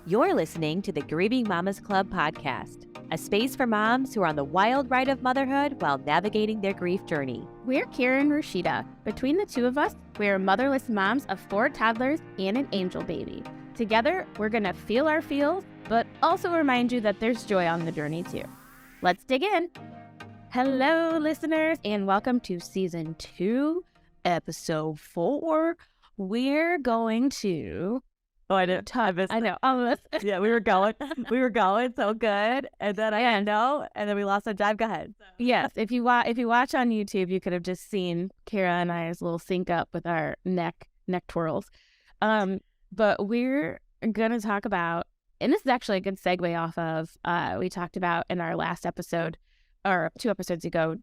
You're listening to the Grieving Mamas Club podcast, a space for moms who are on the wild ride of motherhood while navigating their grief journey. We're Cara and Rashida. Between the two of us, we're motherless moms of 4 toddlers and an angel baby. Together, we're going to feel our feels, but also remind you that there's joy on the journey too. Let's dig in. Hello, listeners, and welcome to Season 2, Episode 4. We're going to... Oh, I didn't. I know. Almost. Yeah, we were going so good, and then and then we lost our drive. Go ahead. Yes, if you watch on YouTube, you could have just seen Cara and I's little sync up with our neck twirls. But we're gonna talk about, and this is actually a good segue off of we talked about in our last episode, or 2 episodes ago,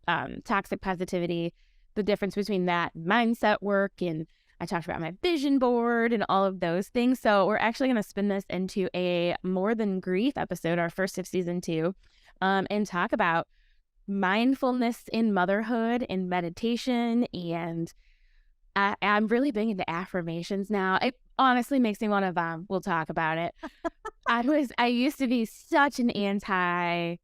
toxic positivity, the difference between that and mindset work, and I talked about my vision board and all of those things. So we're actually going to spin this into a More Than Grief episode, our first of Season 2, and talk about mindfulness in motherhood and meditation. And I'm really big into affirmations now. It honestly makes me want to vomit. We'll talk about it. I used to be such an anti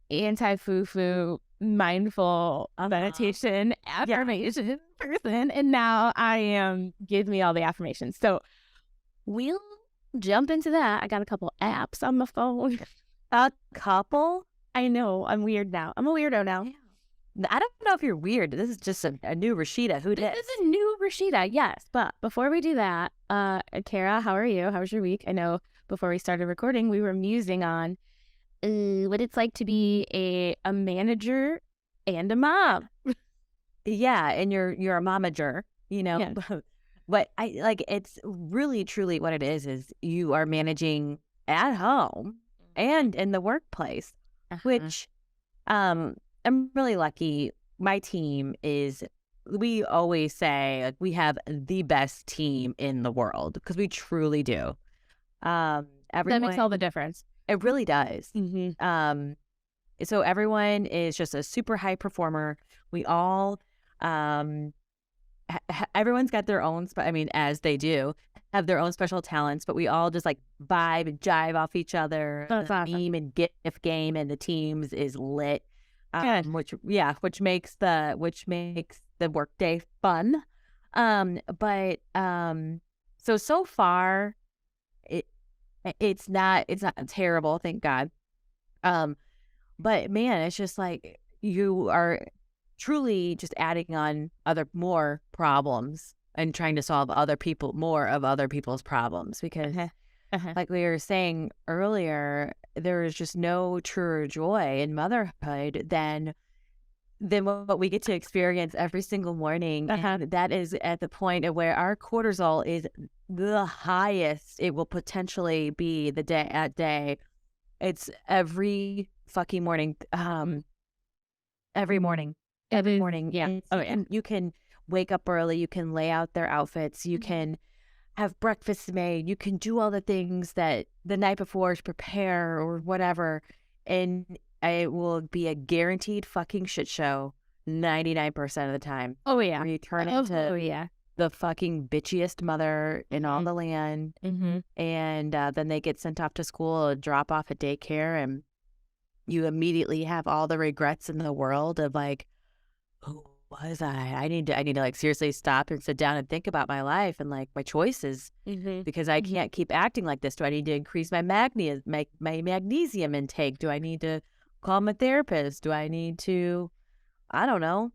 foo-foo mindful meditation affirmation person, and now I am give me all the affirmations. So we'll jump into that. I got a couple apps on my phone. A couple? I know, I'm weird now. I'm a weirdo now. I don't know if you're weird. This is just a new Rashida. This is a new Rashida, yes. But before we do that, Cara, how are you? How was your week? I know before we started recording, we were musing on what it's like to be a manager and a mom. Yeah, and you're a momager, you know. Yeah. But I like, it's really truly what it is you are managing at home and in the workplace, which I'm really lucky. My team is, we always say, like, we have the best team in the world, because we truly do. That makes all the difference. It really does. Mm-hmm. So everyone is just a super high performer. We all, everyone's got their own, as they do, have their own special talents, but we all just like vibe and jive off each other. That's the awesome. Team and gift game and the teams is lit, which makes the workday fun. So far, it's not terrible, thank God. But man, it's just like you are truly just adding on more problems and trying to solve more of other people's problems, because like we were saying earlier, there is just no truer joy in motherhood than what we get to experience every single morning. And that is at the point of where our cortisol is the highest it will potentially be the day. It's every fucking morning. Every morning. Yeah. And you can wake up early. You can lay out their outfits. You can have breakfast made. You can do all the things that the night before to prepare or whatever. And it will be a guaranteed fucking shit show 99% of the time. Oh, yeah. Where you turn into the fucking bitchiest mother in all the land. Mm-hmm. And then they get sent off to school or drop off at daycare, and you immediately have all the regrets in the world of like, who was I? I need to like seriously stop and sit down and think about my life and like my choices, because I can't keep acting like this. Do I need to increase my magnesium intake? Do I need to call my therapist? Do I need to, I don't know.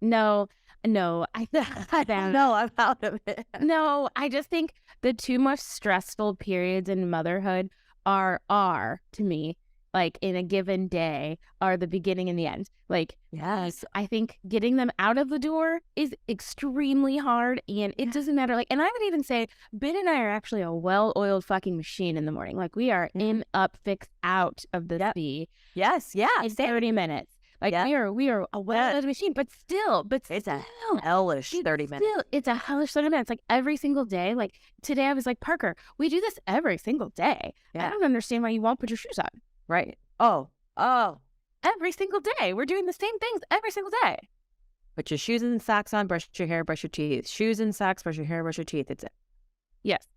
No, I don't know. I'm out of it. No, I just think the 2 most stressful periods in motherhood are to me, like in a given day, are the beginning and the end. Like, yes, I think getting them out of the door is extremely hard, and it doesn't matter. Like, and I would even say Ben and I are actually a well-oiled fucking machine in the morning. Like, we are in, up, fix, out of the sea. Yes, yeah, in 30 minutes. Like, we are a well-oiled machine, but it's a hellish 30 minutes. It's a hellish 30 minutes. Like, every single day. Like, today I was like, Parker, we do this every single day. Yeah. I don't understand why you won't put your shoes on. Right. Oh. Every single day. We're doing the same things every single day. Put your shoes and socks on, brush your hair, brush your teeth. Shoes and socks, brush your hair, brush your teeth. It's it. Yes.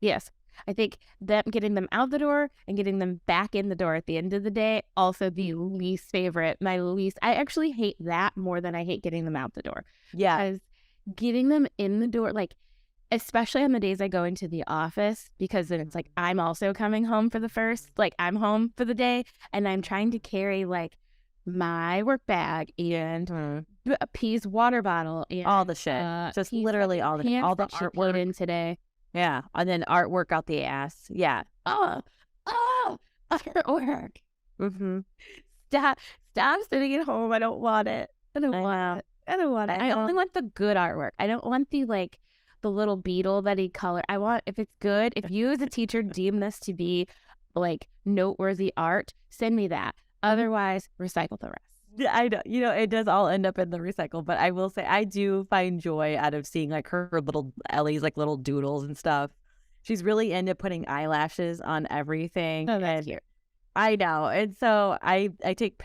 Yes. I think that getting them out the door and getting them back in the door at the end of the day, also the least favorite. I actually hate that more than I hate getting them out the door. Yeah. Because getting them in the door, like, especially on the days I go into the office, because then it's like I'm also coming home for the first, like I'm home for the day and I'm trying to carry like my work bag and a P's water bottle and all the shit. Just literally all the artwork in today. Yeah. And then artwork out the ass. Yeah. Oh, artwork. Stop sitting at home. I don't want it. I don't want it. I only want the good artwork. I don't want the like the little beetle that he colored. I want, if it's good, if you as a teacher deem this to be like noteworthy art, send me that. Otherwise, recycle the rest. Yeah, I know. It does all end up in the recycle, but I will say I do find joy out of seeing like her little Ellie's like little doodles and stuff. She's really into putting eyelashes on everything. Oh, that's cute. I know. And so I take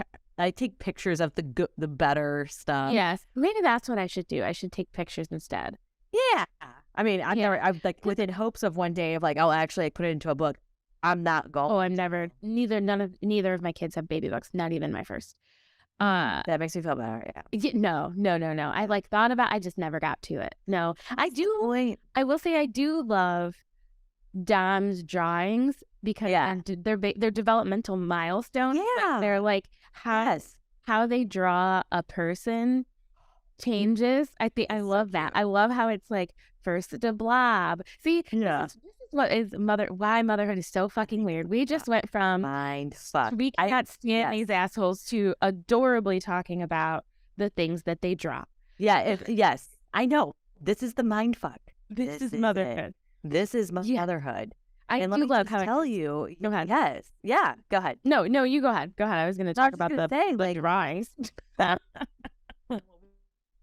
pictures of the better stuff. Yes. Maybe that's what I should do. I should take pictures instead. Yeah. I mean, I've like within hopes of one day of like, I'll actually like, put it into a book. I'm not going. Oh, I'm never, neither of my kids have baby books, not even my first. That makes me feel better. Yeah. No. I like thought about, I just never got to it. No, I will say I do love Dom's drawings because they're developmental milestones. Yeah. Like they're like how they draw a person changes. I love that. I love how it's like first it's a blob. See, this is what is why motherhood is so fucking weird. We just went from we cannot stand these assholes to adorably talking about the things that they draw. Yeah, yes. I know. This is the mind fuck. This is motherhood. This is motherhood. I and do love how tell you. Go ahead. Yes. Yeah. Go ahead. No, you go ahead. Go ahead. I was going to talk about the drawings.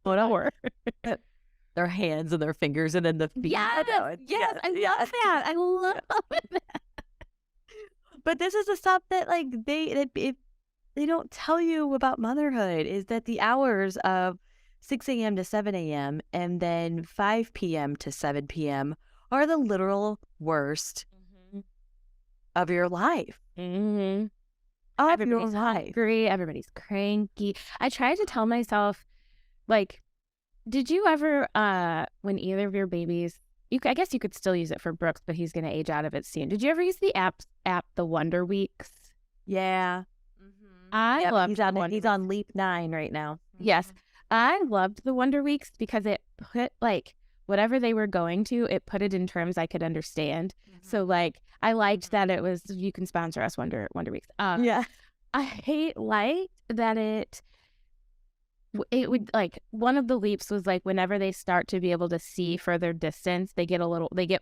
Whatever. Their hands and their fingers and then the feet. Yes. I love that. I love that. But this is the stuff that like they don't tell you about motherhood is that the hours of 6 a.m. to 7 a.m. and then 5 p.m. to 7 p.m. are the literal worst of your life. Everybody's hungry. Everybody's cranky. I tried to tell myself, like, did you ever, when either of your babies, I guess you could still use it for Brooks, but he's going to age out of it soon. Did you ever use the app, The Wonder Weeks? Yeah. I loved he's on Leap 9 right now. Yes. I loved the Wonder Weeks because it put like whatever they were going to, it put it in terms I could understand. So like I liked that it was, you can sponsor us Wonder Weeks. I liked that it would like, one of the leaps was like whenever they start to be able to see further distance, they get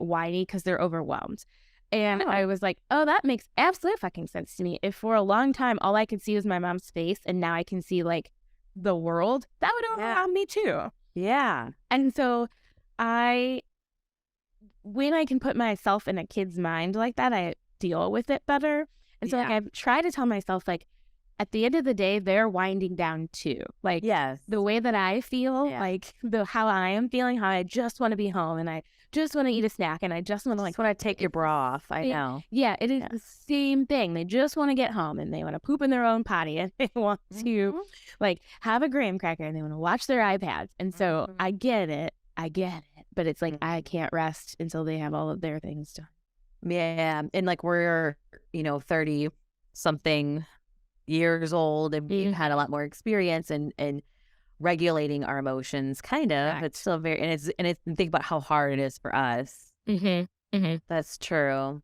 whiny because they're overwhelmed. And I was like, oh, that makes absolute fucking sense to me. If for a long time all I could see was my mom's face and now I can see like the world, that would overwhelm me too. Yeah. And so when I can put myself in a kid's mind like that, I deal with it better. And so like I try to tell myself like at the end of the day, they're winding down too. Like the way that I feel, like how I am feeling, how I just want to be home and I just want to eat a snack and I just want to take your bra off. I know. Yeah, it is the same thing. They just want to get home and they want to poop in their own potty and they want to like have a graham cracker and they want to watch their iPads. And so I get it. But it's like I can't rest until they have all of their things done. Yeah. And like we're, 30 something years old and we've had a lot more experience in regulating our emotions, kind of. Right. It's still very, and it's think about how hard it is for us. That's true.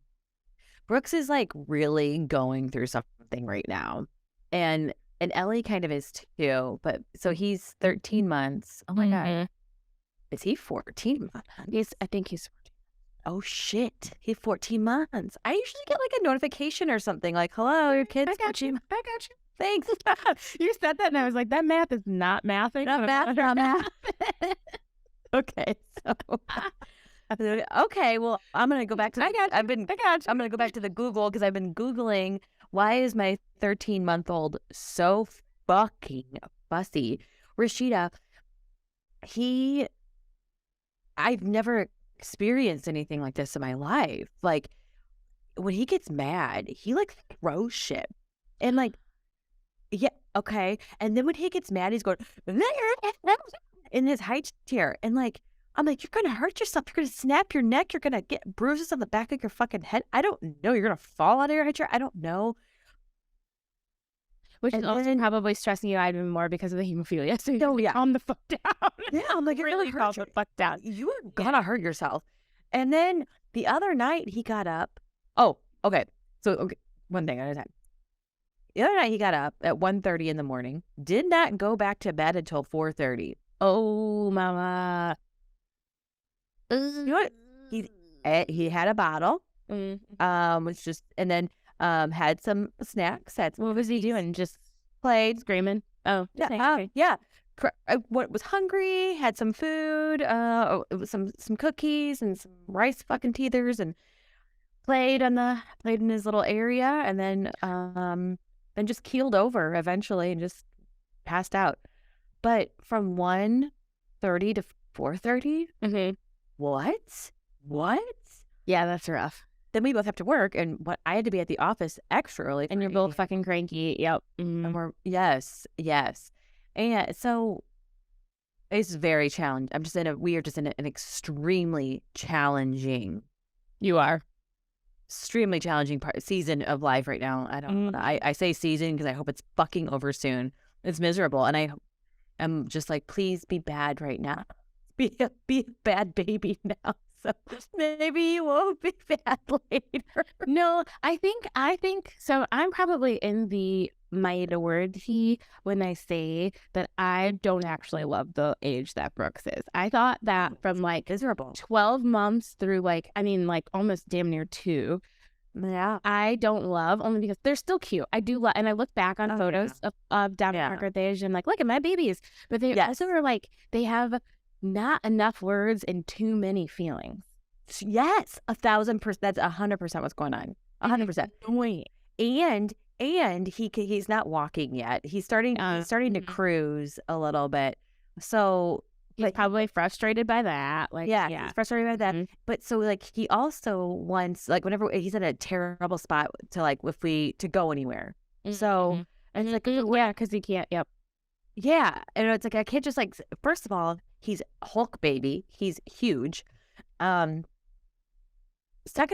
Brooks is like really going through something right now, and Ellie kind of is too. But so he's 13 months. Oh my god, is he 14 months? I think he's 14. Oh shit, he's 14 months. I usually get like a notification or something like, "Hello, your kid's." I got you. Thanks. You said that and I was like, that math is not mathing. Not math. Okay. So okay, well, I'm gonna go back to I'm gonna go back to the Google because I've been Googling why is my 13-month-old so fucking fussy. Rashida, I've never experienced anything like this in my life. Like, when he gets mad, he like throws shit. And like, yeah, okay. And then when he gets mad, he's going in his high chair. And like, I'm like, you're gonna hurt yourself. You're gonna snap your neck. You're gonna get bruises on the back of your fucking head. I don't know. You're gonna fall out of your high chair. I don't know. Which is And also then, probably stressing you out even more because of the hemophilia. So no, yeah, calm the fuck down. yeah. I'm like, you're Really gonna calm hurt the fuck down. you are gonna hurt yourself. And then the other night he got up. Oh, okay. So okay, one thing at a time. The other night he got up at 1:30 in the morning. Did not go back to bed until 4:30. Oh, mama. You know what? He had a bottle. Was just and then had some snacks. What was he doing? Just Played. screaming? Oh, Yeah, okay. yeah. What was hungry? Had some food. It was some cookies and some rice fucking teethers, and played in his little area, and then just keeled over eventually and just passed out. But from 1:30 to 4:30, what? Yeah, that's rough. Then we both have to work, and I had to be at the office extra early, And you're both fucking cranky. Yep. and yes, and so it's very challenging. We are just in an extremely challenging season of life right now. I don't. I say season because I hope it's fucking over soon. It's miserable, and I am just like, please be bad right now. Be a bad baby now. So maybe you won't be bad later. No, I think so. I'm probably in the minority when I say that I don't actually love the age that Brooks is. I thought that from like Miserable. 12 months through like almost damn near 2. Yeah. I don't love, only because they're still cute. I do love, and I look back on photos of down at Parker at the age, and I'm like, look at my babies. But they also are like, they have not enough words and too many feelings. Yes, 1,000%. That's 100% what's going on. 100%. Annoying. And he's not walking yet. He's starting to cruise a little bit. So he's probably frustrated by that. Like, he's frustrated by that. But so like he also wants, like, whenever he's in a terrible spot to like to go anywhere. So and it's like, because he can't. Yep. Yeah, and it's like I can't just like. First of all, he's Hulk baby. He's huge. Second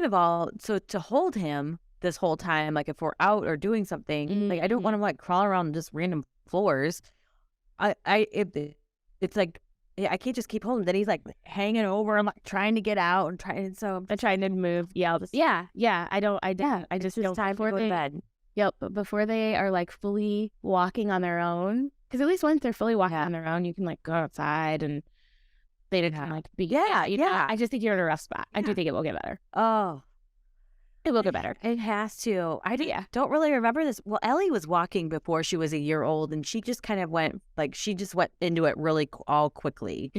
of all, so to hold him this whole time, like if we're out or doing something, like I don't want him like crawling around just random floors. It's like I can't just keep holding him. Then he's like hanging over and like trying to get out and trying to move. Yeah, I just don't. Time to go to bed. Yep, but before they are like fully walking on their own, because at least once they're fully walking on their own, you can like go outside and they didn't like be. Yeah. I just think you're in a rough spot. I do think it will get better. Oh, it will get better. It has to. Don't really remember this. Well, Ellie was walking before she was a year old, and she just kind of went into it really all quickly.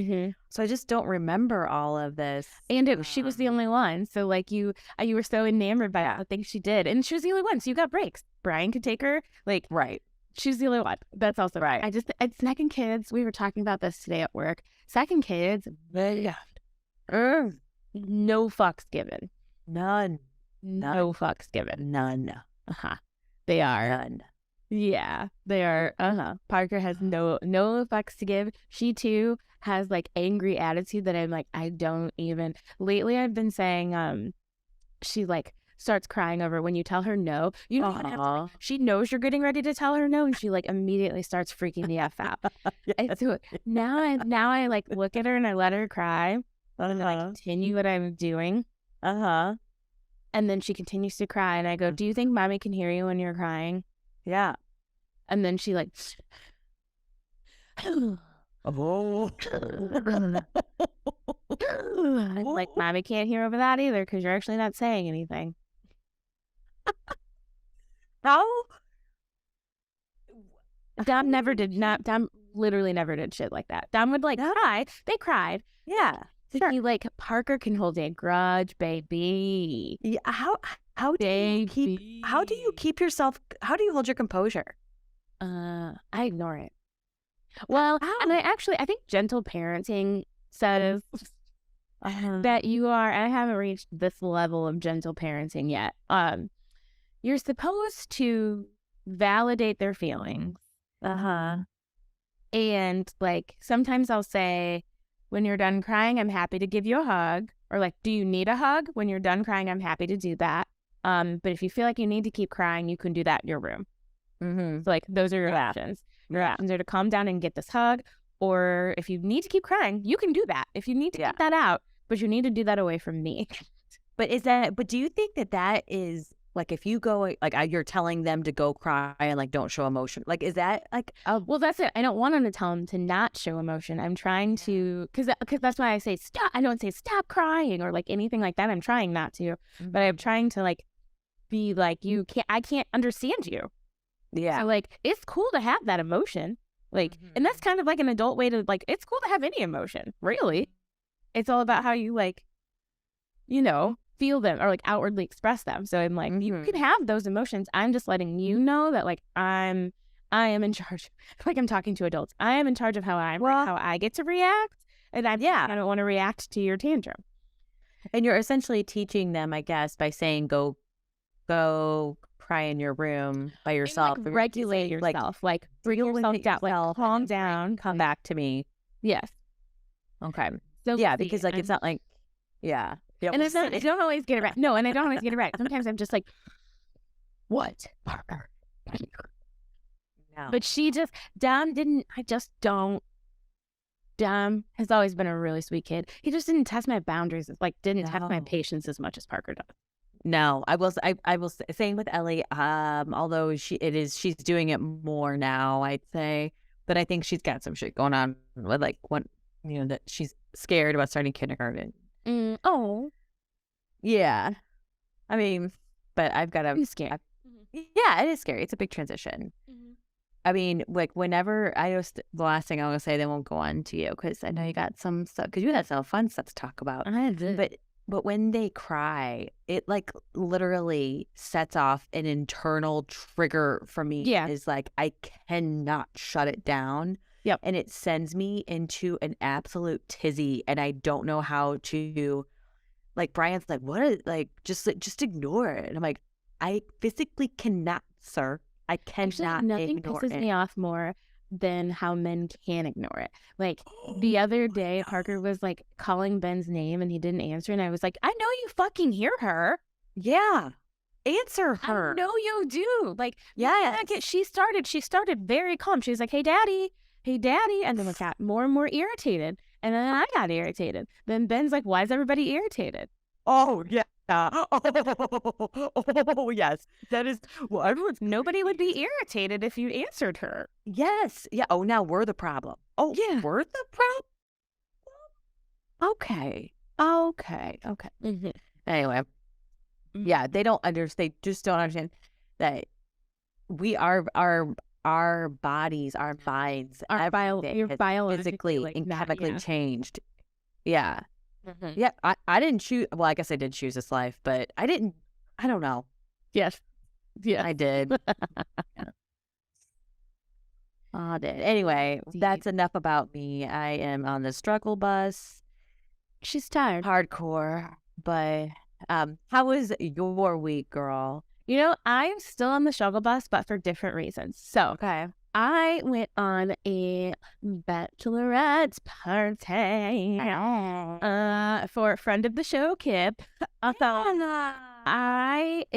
So I just don't remember all of this. And she was the only one. So like you were so enamored by the things she did, and she was the only one. So you got breaks. Brian could take her. Like right. She's the only one. That's also right. It's second kids. We were talking about this today at work. Second kids. No fucks given. None. No fucks given. None. They are. None. Yeah, they are. Parker has no fucks to give. She too has like angry attitude that I'm like, I don't even. Lately I've been saying she like starts crying over when you tell her no. You don't even have to, like, she knows you're getting ready to tell her no, and she like immediately starts freaking the F out. And so now I like look at her and I let her cry, and then I continue what I'm doing. And then she continues to cry, and I go, do you think mommy can hear you when you're crying? Yeah. And then she like like, mommy can't hear over that either because you're actually not saying anything. How? Dom literally never did shit like that. Dom would like cry. They cried. Yeah. Sure. You like Parker can hold a grudge, baby. Yeah. How do you keep yourself? How do you hold your composure? I ignore it. Well, and I think gentle parenting says that you are, I haven't reached this level of gentle parenting yet. You're supposed to validate their feelings. And like sometimes I'll say, when you're done crying, I'm happy to give you a hug. Or like, do you need a hug? When you're done crying, I'm happy to do that. But if you feel like you need to keep crying, you can do that in your room. So like those are your options. Your options are to calm down and get this hug. Or if you need to keep crying, you can do that. If you need to get that out, but you need to do that away from me. But do you think that is like, if you go, like, you're telling them to go cry and like, don't show emotion. Like, is that like, well, that's it. I don't want them to tell them to not show emotion. I'm trying to, because that's why I say stop. I don't say stop crying or like anything like that. I'm trying not to, but I'm trying to like be like, I can't understand you. Yeah. So like, it's cool to have that emotion. Like, and that's kind of like an adult way to like, it's cool to have any emotion, really. It's all about how you like, feel them or like outwardly express them. So I'm like, you can have those emotions. I'm just letting you know that like, I am in charge. Like I'm talking to adults. I am in charge of how I get to react. And I don't want to react to your tantrum. And you're essentially teaching them, I guess, by saying, go cry in your room by yourself. And, like, regulate yourself. Like bring yourself down, like calm down. Come back to me. Yes. Okay. So yeah, because like, it's not like, yeah. And it's not, I don't always get it right. No, and I don't always get it right. Sometimes I'm just like, what? No. But Dom has always been a really sweet kid. He just didn't test my boundaries. Didn't test my patience as much as Parker does. No, I will same with Ellie. Although she's doing it more now, I'd say. But I think she's got some shit going on with like that she's scared about starting kindergarten. Oh, yeah. I mean, but I've got I'm scared. Yeah, it is scary. It's a big transition. I mean, like whenever the last thing I want to say, they won't go on to you because I know you got some stuff because you had some fun stuff to talk about. I did. But when they cry, it like literally sets off an internal trigger for me. Yeah. Is like I cannot shut it down. Yep. And it sends me into an absolute tizzy and I don't know how to, like Brian's like, what is like just ignore it. And I'm like, I physically cannot, sir. I cannot. Nothing ignore pisses it. me off more than how men can ignore it. Like the other day, Parker was like calling Ben's name and he didn't answer. And I was like, I know you fucking hear her. Yeah. Answer her. I know you do. Like, yeah. She started very calm. She was like, hey, daddy. And then it got more and more irritated. And then I got irritated. Then Ben's like, why is everybody irritated? Oh, yeah. Oh, yes. That is, well, nobody would be irritated if you answered her. Yes. Yeah. Oh, now we're the problem. Oh, yeah. We're the problem? Okay. Anyway. Yeah, they don't understand. They just don't understand that we are our bodies, our minds, physically and chemically changed. Yeah. Yeah. I didn't choose. Well, I guess I did choose this life, but I don't know. Yes. Yeah. I did. I did. Anyway, that's enough about me. I am on the struggle bus. She's tired. Hardcore. But how was your week, girl? I'm still on the struggle bus, but for different reasons. So, okay. I went on a bachelorette party for a friend of the show, Kip. It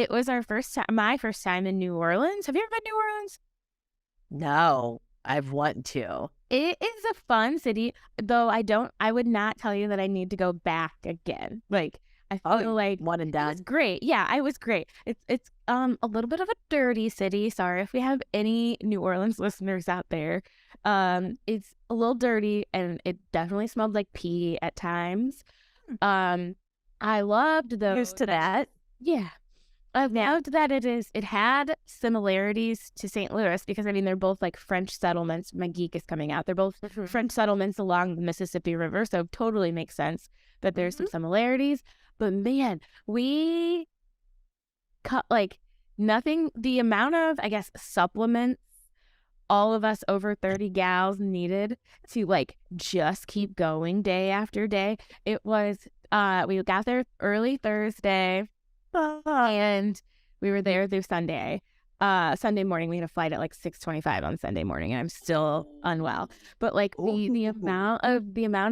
was my first time in New Orleans. Have you ever been to New Orleans? No, I've wanted to. It is a fun city, though I would not tell you that I need to go back again. Like, I feel like one and done. It was great. Yeah, it was great. It's a little bit of a dirty city. Sorry if we have any New Orleans listeners out there. It's a little dirty and it definitely smelled like pee at times. I loved those. Used to that. Yeah. I loved that it had similarities to St. Louis because they're both like French settlements. My geek is coming out. They're both French settlements along the Mississippi River, so it totally makes sense that there's some similarities. But man, we cut like nothing. The amount of, I guess, supplements all of us over 30 gals needed to like just keep going day after day. It was We got there early Thursday, and we were there through Sunday. Sunday morning, we had a flight at like 6:25 on Sunday morning, and I'm still unwell. But like the amount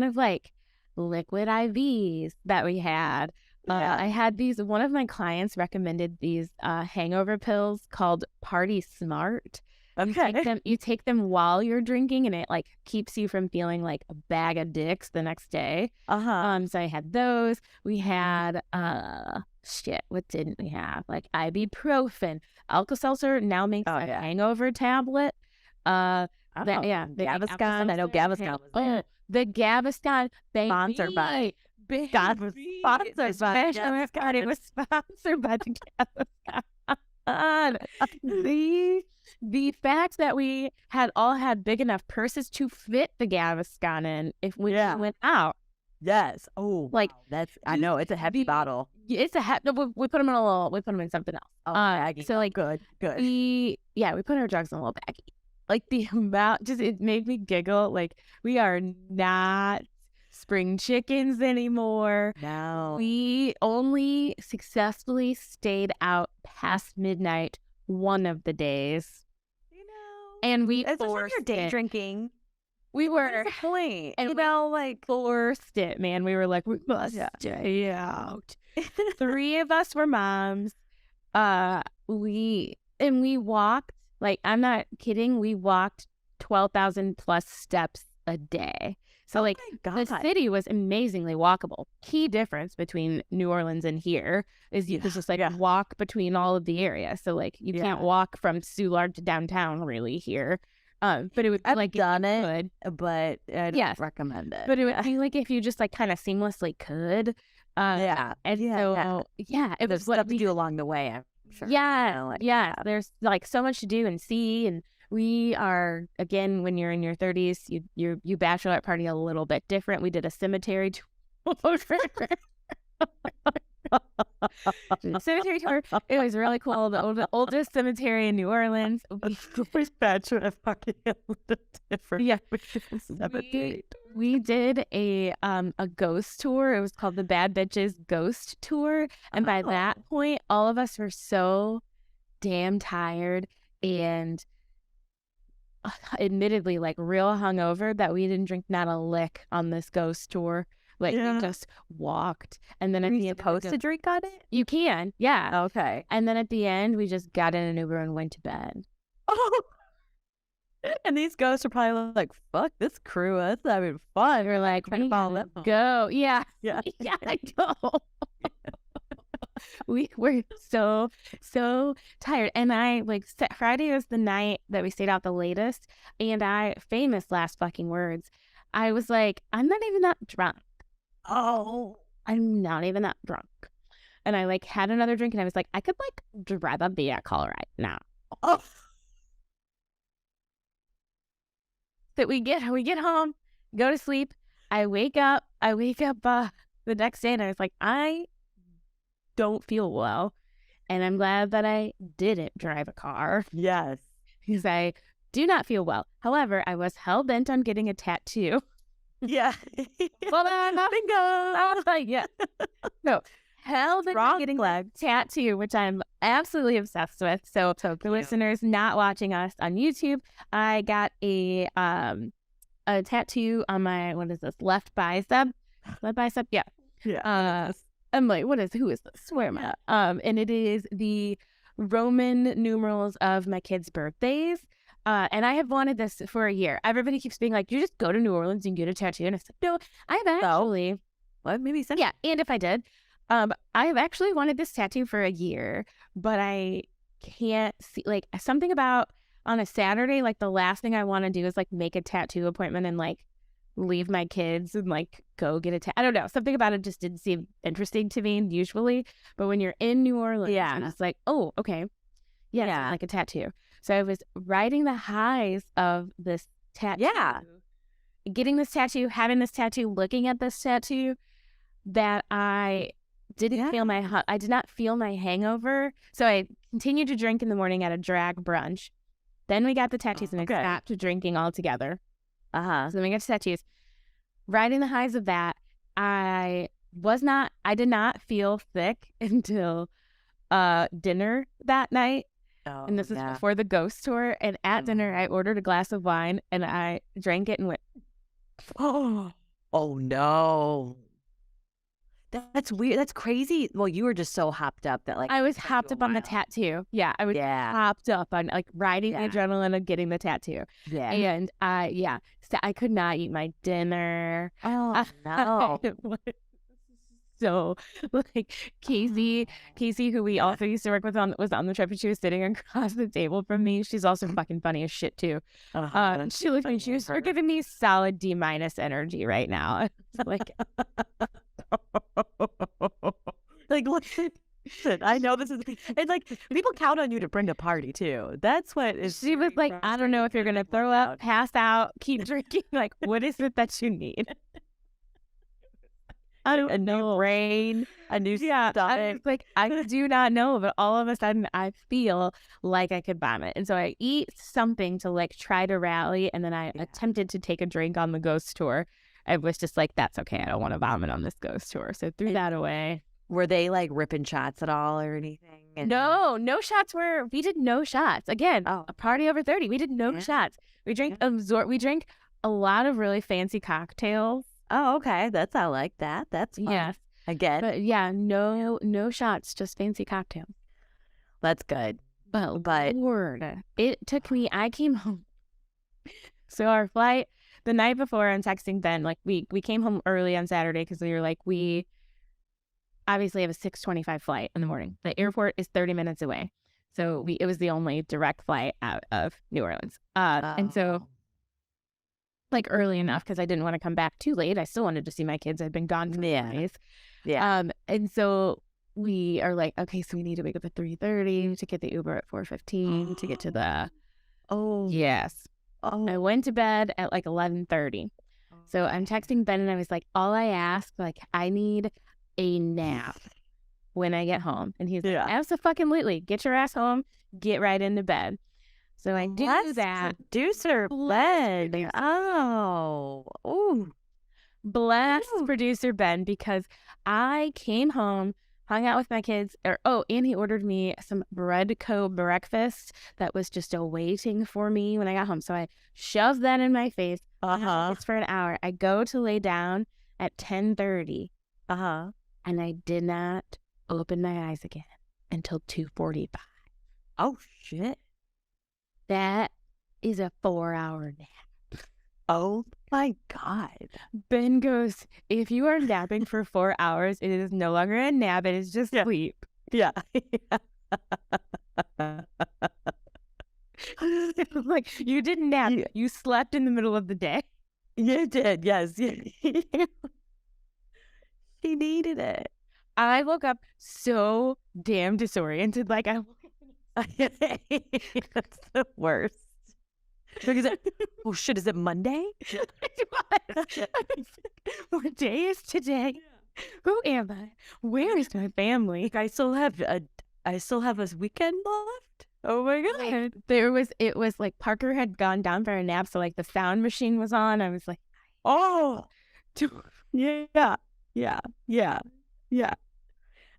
of like liquid IVs that we had. I had these. One of my clients recommended these hangover pills called Party Smart. Okay. You take them while you're drinking, and it like keeps you from feeling like a bag of dicks the next day. So I had those. We had what didn't we have? Like ibuprofen. Alka-Seltzer now makes a hangover tablet. The Gaviscon. I know Gaviscon was there. The Gaviscon, baby. Sponsored by God was sponsored by Gaviscon. It was sponsored by the Gaviscon. The fact that we had all had big enough purses to fit the Gaviscon in if we went out. Yes. Oh, like that's. I know it's a heavy bottle. It's a heavy. We put them in a little. We put them in something else. Baggie. So like good. We put our drugs in a little baggie. Like the amount, it made me giggle. Like we are not spring chickens anymore. No. We only successfully stayed out past midnight one of the days. And we forced your day drinking. We were. What's the point? And like forced it, man. We were like, we must stay out. 3 of us were moms. We walked, like, I'm not kidding. We walked 12,000 plus steps a day. So like the city was amazingly walkable. Key difference between New Orleans and here is you can just like walk between all of the areas. So like you can't walk from Soulard to downtown really here. But it would I've like done it, but I don't recommend it. But it would be like if you just like kind of seamlessly could. It was stuff to do along the way. I'm sure. There's like so much to do and see, and we are, again, when you're in your 30s, you bachelorette party a little bit different. We did a cemetery tour. Cemetery tour. It was really cool. The oldest cemetery in New Orleans. Bachelorette party a little different. Yeah, we did a ghost tour. It was called the Bad Bitches Ghost Tour, and by that point, all of us were so damn tired and admittedly like real hungover that we didn't drink not a lick on this ghost tour. Like we just walked, and then at the end, supposed to drink on it? You can, okay. And then at the end, we just got in an Uber and went to bed. Oh, and these ghosts are probably like, "Fuck this crew, that's having fun." We're like, "We gotta go." Yeah, I know. We were so tired, and I Friday was the night that we stayed out the latest, and famous last fucking words. I was like, I'm not even that drunk. Oh, I'm not even that drunk. And I like had another drink, and I was like, I could like drive a vehicle right now. Oh, that we get home, go to sleep. I wake up the next day, and I was like, I don't feel well, and I'm glad that I didn't drive a car. Yes, because I do not feel well. However, I was hell bent on getting a tattoo. Yeah. Well, bingo. I was like, no, hell bent on getting a tattoo, which I'm absolutely obsessed with. So the listeners not watching us on YouTube, I got a tattoo on my left bicep. Yeah. I'm like, who is this? Where am I? And it is the Roman numerals of my kids' birthdays. And I have wanted this for a year. Everybody keeps being like, you just go to New Orleans and get a tattoo. And I said, no, I've actually. What? Maybe so. Yeah. And if I did, I have actually wanted this tattoo for a year, but I can't see, like, something about on a Saturday, like, the last thing I want to do is, like, make a tattoo appointment and, like, leave my kids and, like, go get a tattoo. I don't know. Something about it just didn't seem interesting to me usually. But when you're in New Orleans, it's like, oh, okay. Yeah. Like a tattoo. So I was riding the highs of this tattoo. Yeah. Getting this tattoo, having this tattoo, looking at this tattoo, that I didn't feel I did not feel my hangover. So I continued to drink in the morning at a drag brunch. Then we got the tattoos and I stopped drinking altogether. So then we got the tattoos. Riding the highs of that, I I did not feel sick until dinner that night. Oh, And this is yeah. before the ghost tour. And at dinner, I ordered a glass of wine and I drank it and went, Oh, oh no. That's weird. That's crazy. Well, you were just so hopped up that like I was it took you hopped a up on the while. tattoo. Yeah, I was Yeah. hopped up on like riding the Yeah. adrenaline of getting the tattoo. Yeah. And so I could not eat my dinner. Oh no. It was so like Casey, who we also used to work with was on the trip, and she was sitting across the table from me. She's also fucking funny as shit too. She looked at me. She was, "You're giving me solid D- energy right now." Like, Like, listen, I know this is, it's like people count on you to bring the party too. That's what is. she was like, "I don't know if you're gonna throw up, pass out, keep drinking. Like, what is it that you need?" I don't A new know. brain, a new I stomach. was like, I do not know, but all of a sudden I feel like I could vomit. And so I eat something to like try to rally. And then I attempted to take a drink on the ghost tour. I was just like, that's okay. I don't want to vomit on this ghost tour. So threw that away. Were they like ripping shots at all or anything? No shots we did no shots. Again, a party over 30. We did no shots. We drank we drank a lot of really fancy cocktails. Oh, okay. I like that. That's fun. Yes. Again. But yeah, no shots, just fancy cocktails. That's good. But Lord, it took me, I came home. So our flight, the night before, I'm texting Ben, like we came home early on Saturday because we were like, we obviously have a 6:25 flight in the morning. The airport is 30 minutes away. So it was the only direct flight out of New Orleans. And so like early enough because I didn't want to come back too late. I still wanted to see my kids. I'd been gone for days. Yeah. And so we are like, okay, so we need to wake up at 3:30 to get the Uber at 4:15 to get to the. Oh. Yes. Oh. I went to bed at like 11:30. So I'm texting Ben and I was like, all I ask, like, I need a nap when I get home. And he's like, absolutely. Get your ass home. Get right into bed. So I do that. Producer Ben. Oh. Bless producer Ben, because I came home, hung out with my kids, and he ordered me some Breadco breakfast that was just awaiting for me when I got home. So I shoved that in my face. It's for an hour. I go to lay down at 10:30. And I did not open my eyes again until 2:45. Oh shit. That is a 4-hour nap. Oh my God. Ben goes, if you are napping for 4 hours, it is no longer a nap. It is just sleep. Yeah. Like, you didn't nap. You slept in the middle of the day. You did. Yes. She needed it. I woke up so damn disoriented. Like, that's the worst. Oh shit, is it Monday? What day is today? Who am I? Where is my family? I still have a weekend left. Oh my God. It was like Parker had gone down for a nap, so like the sound machine was on. I was like, oh yeah.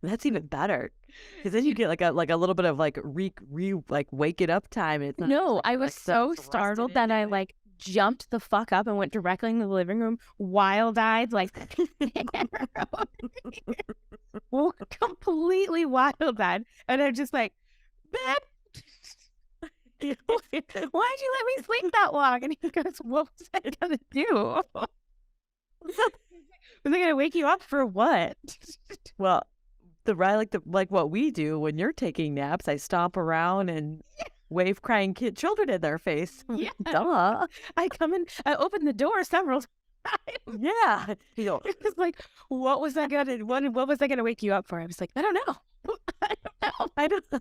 That's even better, because then you get like a little bit of like waking up time. And it's not I was so startled that I like jumped the fuck up and went directly in the living room, wild-eyed, like completely wild-eyed, and I'm just like, babe, why'd you let me sleep that long? And he goes, what was I gonna do? Was I gonna wake you up for what? Well, like what we do when you're taking naps, I stomp around and wave crying children in their face. Yeah. Duh. I come in, I open the door several times. Yeah. It was like, what was I gonna wake you up for? I was like, I don't know. I don't know.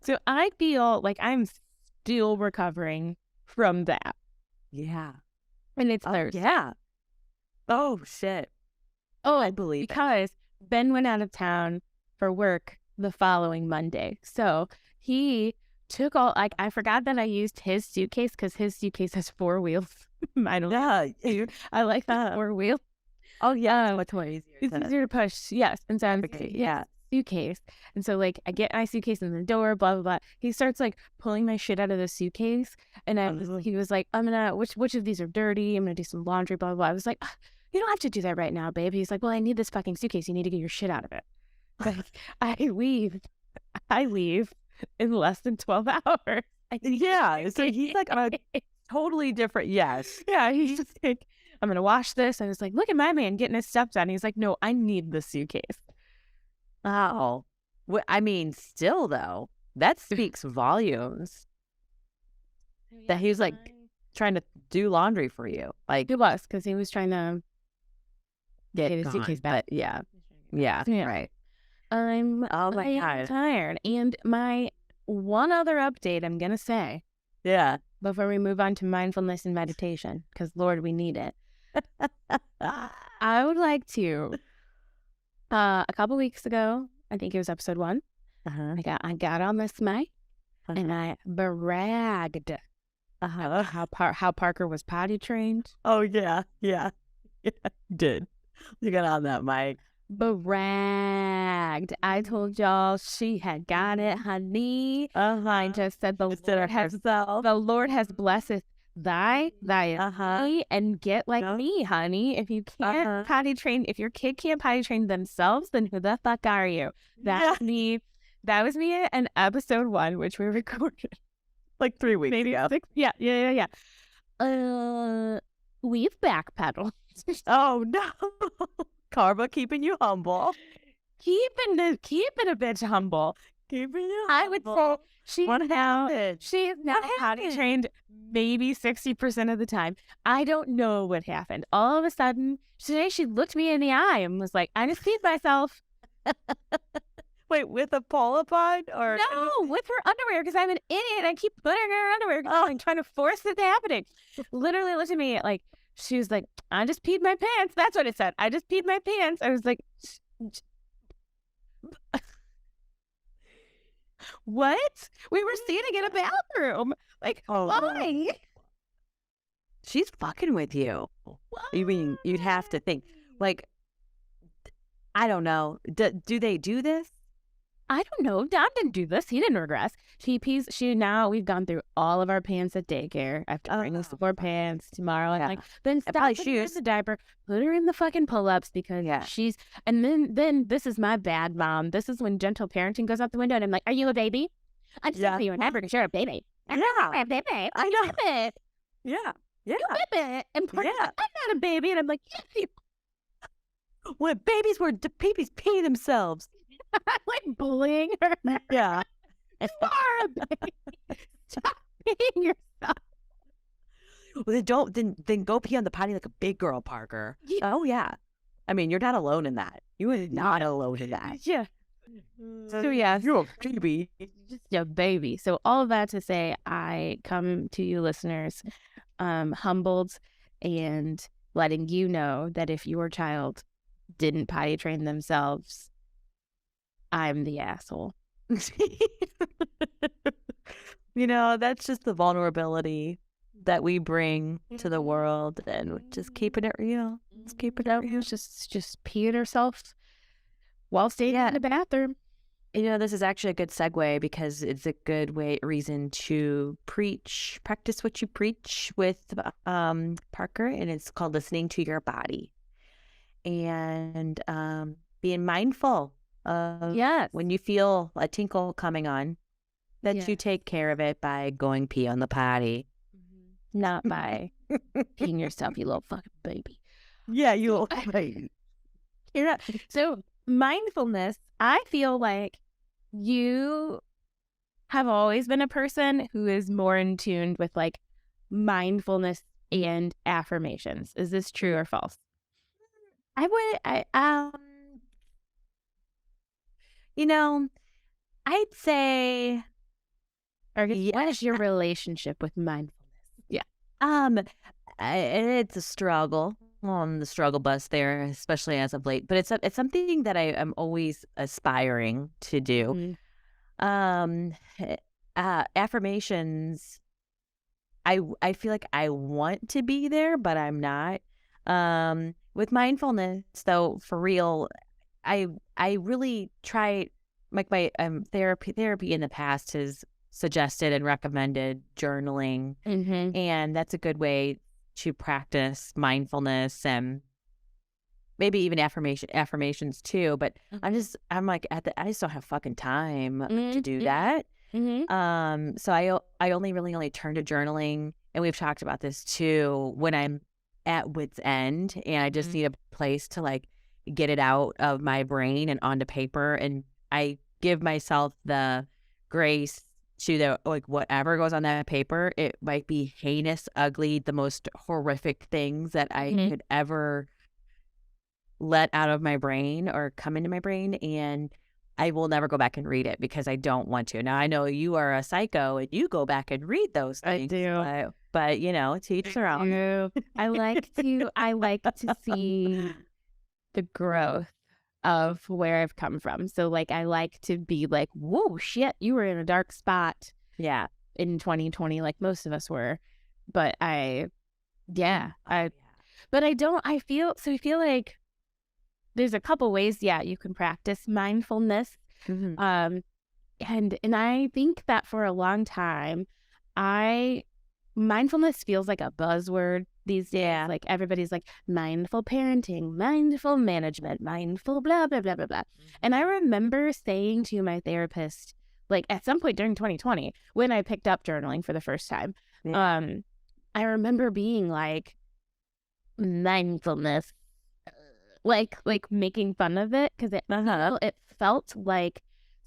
So I feel like I'm still recovering from that. Yeah. And it's Thursday. Yeah. Oh shit. Oh, I believe because Ben went out of town for work the following Monday. So he took I forgot that I used his suitcase because his suitcase has 4 wheels. I don't know. Yeah. I like that 4 wheels. Oh, yeah. Um, Much more easier it's to easier to push. Yes. And so I'm like, navigate. yeah, Yeah. suitcase. And so like I get my suitcase in the door, blah, blah, blah. He starts like pulling my shit out of the suitcase. And he was like, I'm gonna, which of these are dirty? I'm gonna do some laundry, blah, blah, blah. I was like, you don't have to do that right now, babe. He's like, well, I need this fucking suitcase. You need to get your shit out of it. Like, I leave in less than 12 hours. Yeah. So he's like on a totally different. Yes. Yeah, he's just like, I'm gonna wash this. And it's like, look at my man getting his stuff done. He's like, no, I need the suitcase. Oh, I mean, still though, that speaks volumes that he was like trying to do laundry for you. Like, It was because he was trying to get his gone, suitcase back. but yeah. Yeah. Right. I Oh my am God. tired. And my one other update I'm gonna say Yeah. before we move on to mindfulness and meditation, because Lord, we need it. I would like to. A couple weeks ago, I think it was episode 1. I got on this mic and I bragged how Parker was potty trained. Oh yeah. Yeah. Yeah. You did. You got on that mic. Bragged. I told y'all she had got it, honey. I just said the Lord has blessed thy and get like me, honey. If you can't potty train, if your kid can't potty train themselves, then who the fuck are you? That was me in episode 1, which we recorded like 3 weeks maybe ago. 6. Yeah. We've backpedaled. Oh no. Karma keeping you humble. Keeping a bitch humble. Keeping you humble. I would say she is now What potty happened? trained maybe 60% of the time. I don't know what happened. All of a sudden, today she looked me in the eye and was like, I just peed myself. Wait, with a pull-up on? Or No, with her underwear, because I'm an idiot. I keep putting her underwear because I'm trying to force it happening. Literally looked at me like, she was like, I just peed my pants. That's what it said. I just peed my pants. I was like, what? We were sitting in a bathroom. Like, why? She's fucking with you. You mean you'd have to think, like, I don't know. Do they do this? I don't know. Dad didn't do this. He didn't regress. Now we've gone through all of our pants at daycare. I have to bring us more pants tomorrow. And like, then stop probably putting her in shoes. the diaper, put her in the fucking pull-ups because and then this is my bad mom. This is when gentle parenting goes out the window and I'm like, are you a baby? I'm just you and I'm because you're a baby. I'm not a baby. I know. Baby. Yeah. You baby. And Parker's like, I'm not a baby. And I'm like, yes, you when babies pee themselves. I'm like bullying her. Yeah. You are a baby. Stop peeing yourself. Well, then go pee on the potty like a big girl, Parker. Yeah. Oh yeah. I mean, you're not alone in that. You are not alone in that. Yeah. So yeah, you're a baby. Just a baby. So all of that to say, I come to you listeners, humbled and letting you know that if your child didn't potty train themselves, I'm the asshole. That's just the vulnerability that we bring to the world, and just keeping it real. Just keeping it real. Just peeing herself while staying in the bathroom. This is actually a good segue because it's a good reason to practice what you preach with Parker, and it's called listening to your body and being mindful of when you feel a tinkle coming on, that you take care of it by going pee on the potty. Not by peeing yourself, you little fucking baby. Yeah, you little baby. So mindfulness, I feel like you have always been a person who is more in tune with like mindfulness and affirmations. Is this true or false? I'd say, what is your relationship with mindfulness? It's a struggle on the struggle bus there, especially as of late. But it's something that I am always aspiring to do. Affirmations. I feel like I want to be there, but I'm not. with mindfulness though, for real, I really try, like, my therapy in the past has suggested and recommended journaling, Mm-hmm. and that's a good way to practice mindfulness and maybe even affirmations too. But I'm like, I just don't have fucking time to do Mm-hmm. that. Mm-hmm. So I only turn to journaling, and we've talked about this too, when I'm at wit's end and I just need a place to like get it out of my brain and onto paper, and I give myself the grace to the like whatever goes on that paper. It might be heinous, ugly, the most horrific things that I Mm-hmm. could ever let out of my brain or come into my brain, and I will never go back and read it because I don't want to. Now I know you are a psycho and you go back and read those I things, do. but you know, to each their own. I like to see the growth of where I've come from. So like I like to be like, whoa, shit, you were in a dark spot Yeah. in 2020, like most of us were. But yeah, Yeah. but I feel like there's a couple ways, yeah, you can practice mindfulness. Mhm. Um, and I think that for a long time, I mindfulness feels like a buzzword these days. Yeah. Like everybody's like mindful parenting, mindful management, mindful blah blah blah blah blah. And I remember saying to my therapist, like at some point during 2020, when I picked up journaling for the first time, Yeah. um, I remember being like mindfulness, like making fun of it because it felt like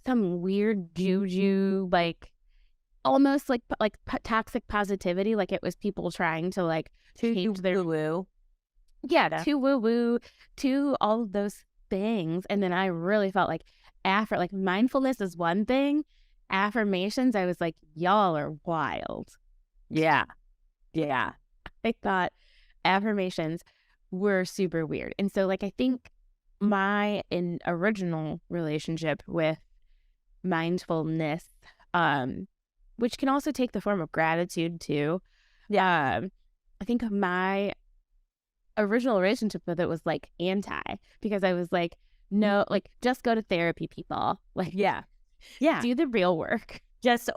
some weird juju, like almost like toxic positivity, like it was people trying to like change their Woo. yeah, too woo woo, to all of those things. And then I really felt like after like mindfulness is one thing, affirmations, I was like, y'all are wild. Yeah. Yeah. I thought affirmations were super weird. And so like I think my original relationship with mindfulness, which can also take the form of gratitude too. Yeah. I think my original relationship with it was like anti, because I was like, no, like just go to therapy, people. Like, Yeah. Yeah. do the real work. Just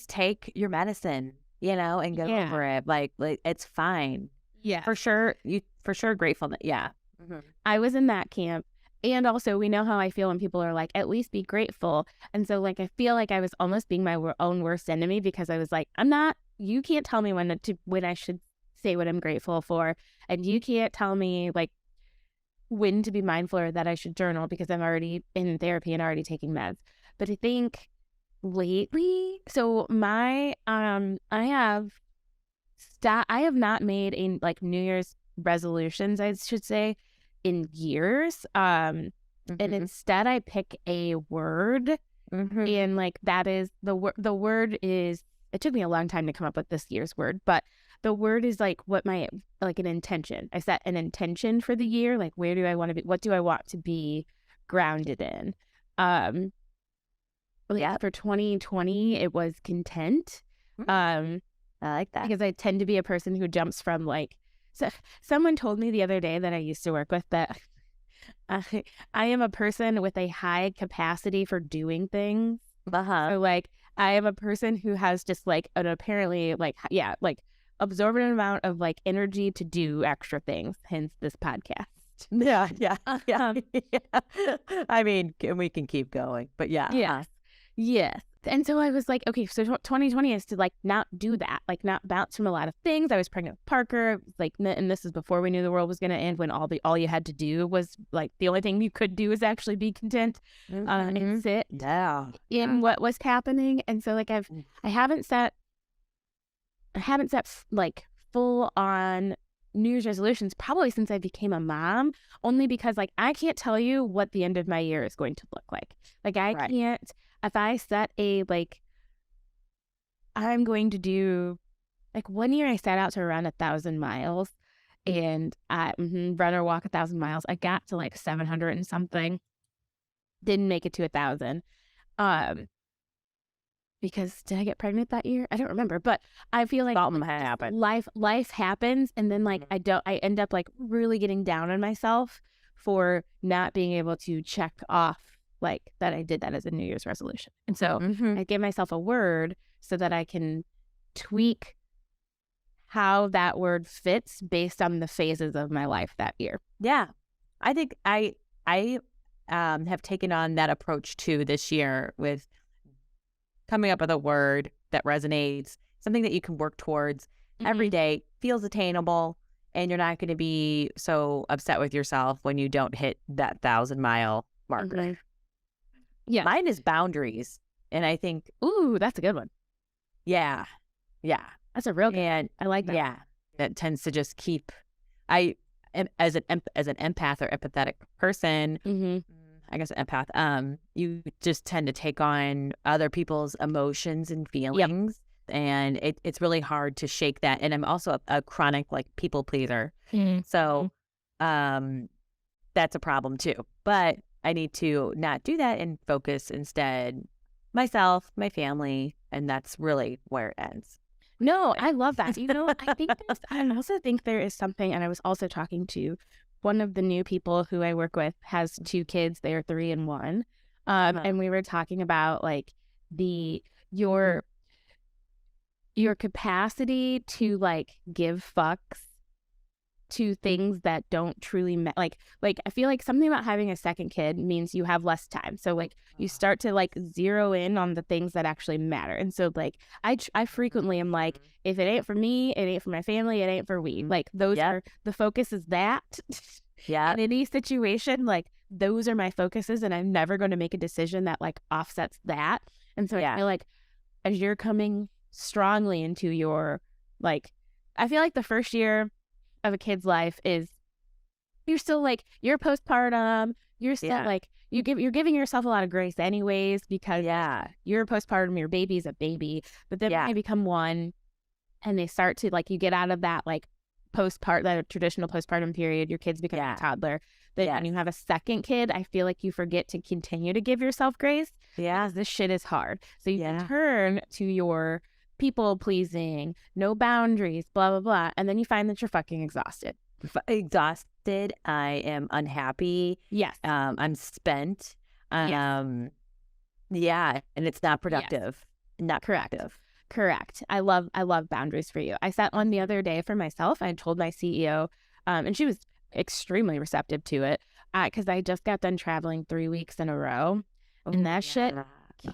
take your medicine, and get Yeah. over it. Like it's fine. Yeah. For sure grateful that yeah. Mhm. I was in that camp. And also, we know how I feel when people are like, at least be grateful. And so, like, I feel like I was almost being my own worst enemy, because I was like, you can't tell me when I should say what I'm grateful for. And you can't tell me, like, when to be mindful or that I should journal, because I'm already in therapy and already taking meds. But I think lately, so I have not made a like New Year's resolutions, I should say, in years. And instead I pick a word, and like that is the word is, it took me a long time to come up with this year's word, but the word is like an intention. I set an intention for the year, like where do I want to be, what do I want to be grounded in. For 2020 it was content. I like that. Because I tend to be a person who jumps from like, so someone told me the other day that I used to work with that I am a person with a high capacity for doing things. So like I am a person who has just like an apparently like, yeah, like absorbent amount of like energy to do extra things, hence this podcast. Yeah. Yeah. Yeah. I mean, we can keep going, but yeah. Yes. Yes. And so I was like, okay, so 2020 is to like not do that, like not bounce from a lot of things. I was pregnant with Parker, like, and this is before we knew the world was going to end, when all you had to do was like, the only thing you could do is actually be content and sit in what was happening. And so like I haven't set like full on New Year's resolutions probably since I became a mom, only because like I can't tell you what the end of my year is going to look like. Like I can't, if I set a like, I'm going to do, like one year I set out to run 1,000 miles, and I run or walk 1,000 miles. I got to like 700 and something, didn't make it to 1,000. because did I get pregnant that year? I don't remember, but I feel like Something happened. life happens, and then like I end up like really getting down on myself for not being able to check off like that I did that as a New Year's resolution. And so Mm-hmm. I give myself a word so that I can tweak how that word fits based on the phases of my life that year. Yeah. I think I have taken on that approach too this year with coming up with a word that resonates, something that you can work towards every day, feels attainable, and you're not going to be so upset with yourself when you don't hit that 1,000-mile marker. Mm-hmm. Yeah. Mine is boundaries. And I think, Ooh, that's a good one. yeah, That's a real good and I like that. yeah, that tends to just keep, I am as an empath or empathetic person, I guess empath, you just tend to take on other people's emotions and feelings. And it's really hard to shake that. And I'm also a chronic like people pleaser. So that's a problem too. But I need to not do that and focus instead myself, my family, and that's really where it ends. No, I love that. You know, I also think there is something, and I was also talking to one of the new people who I work with has 2 kids. They are 3 and 1. And we were talking about like your capacity to like give fucks to things that don't truly like I feel like something about having a second kid means you have less time, so like you start to like zero in on the things that actually matter. And so like I frequently am like, if it ain't for me, it ain't for my family, it ain't for we, like those are the focus is that in any situation, like those are my focuses, and I'm never going to make a decision that like offsets that. And so I feel like as you're coming strongly into your like, I feel like the first year of a kid's life is you're still like you're postpartum, you're still like you're giving yourself a lot of grace anyways, because you're postpartum, your baby's a baby. But then when they become 1 and they start to like, you get out of that like that traditional postpartum period, your kids become a toddler, then when you have a second kid, I feel like you forget to continue to give yourself grace because this shit is hard. So you turn to your people pleasing, no boundaries, blah, blah, blah. And then you find that you're fucking exhausted. I am unhappy. Yes. I'm spent. And it's not productive. Not productive. Correct. I love boundaries for you. I sat one the other day for myself. I told my CEO, and she was extremely receptive to it, because I just got done traveling 3 weeks in a row. And that shit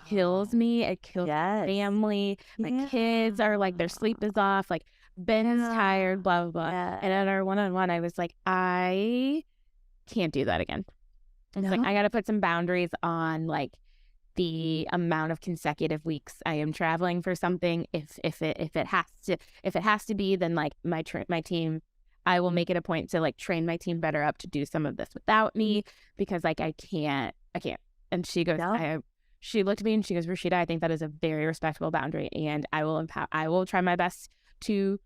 kills me. It kills my family. My kids are like, their sleep is off. Like, Ben is tired, blah, blah, blah. And at our one-on-one, I was like, I can't do that again. It's like, I got to put some boundaries on like the amount of consecutive weeks I am traveling for something. If it has to be, then like my team, I will make it a point to like train my team better up to do some of this without me, because like I can't. And she goes, she looked at me and she goes, Rashida, I think that is a very respectable boundary, and I will try my best to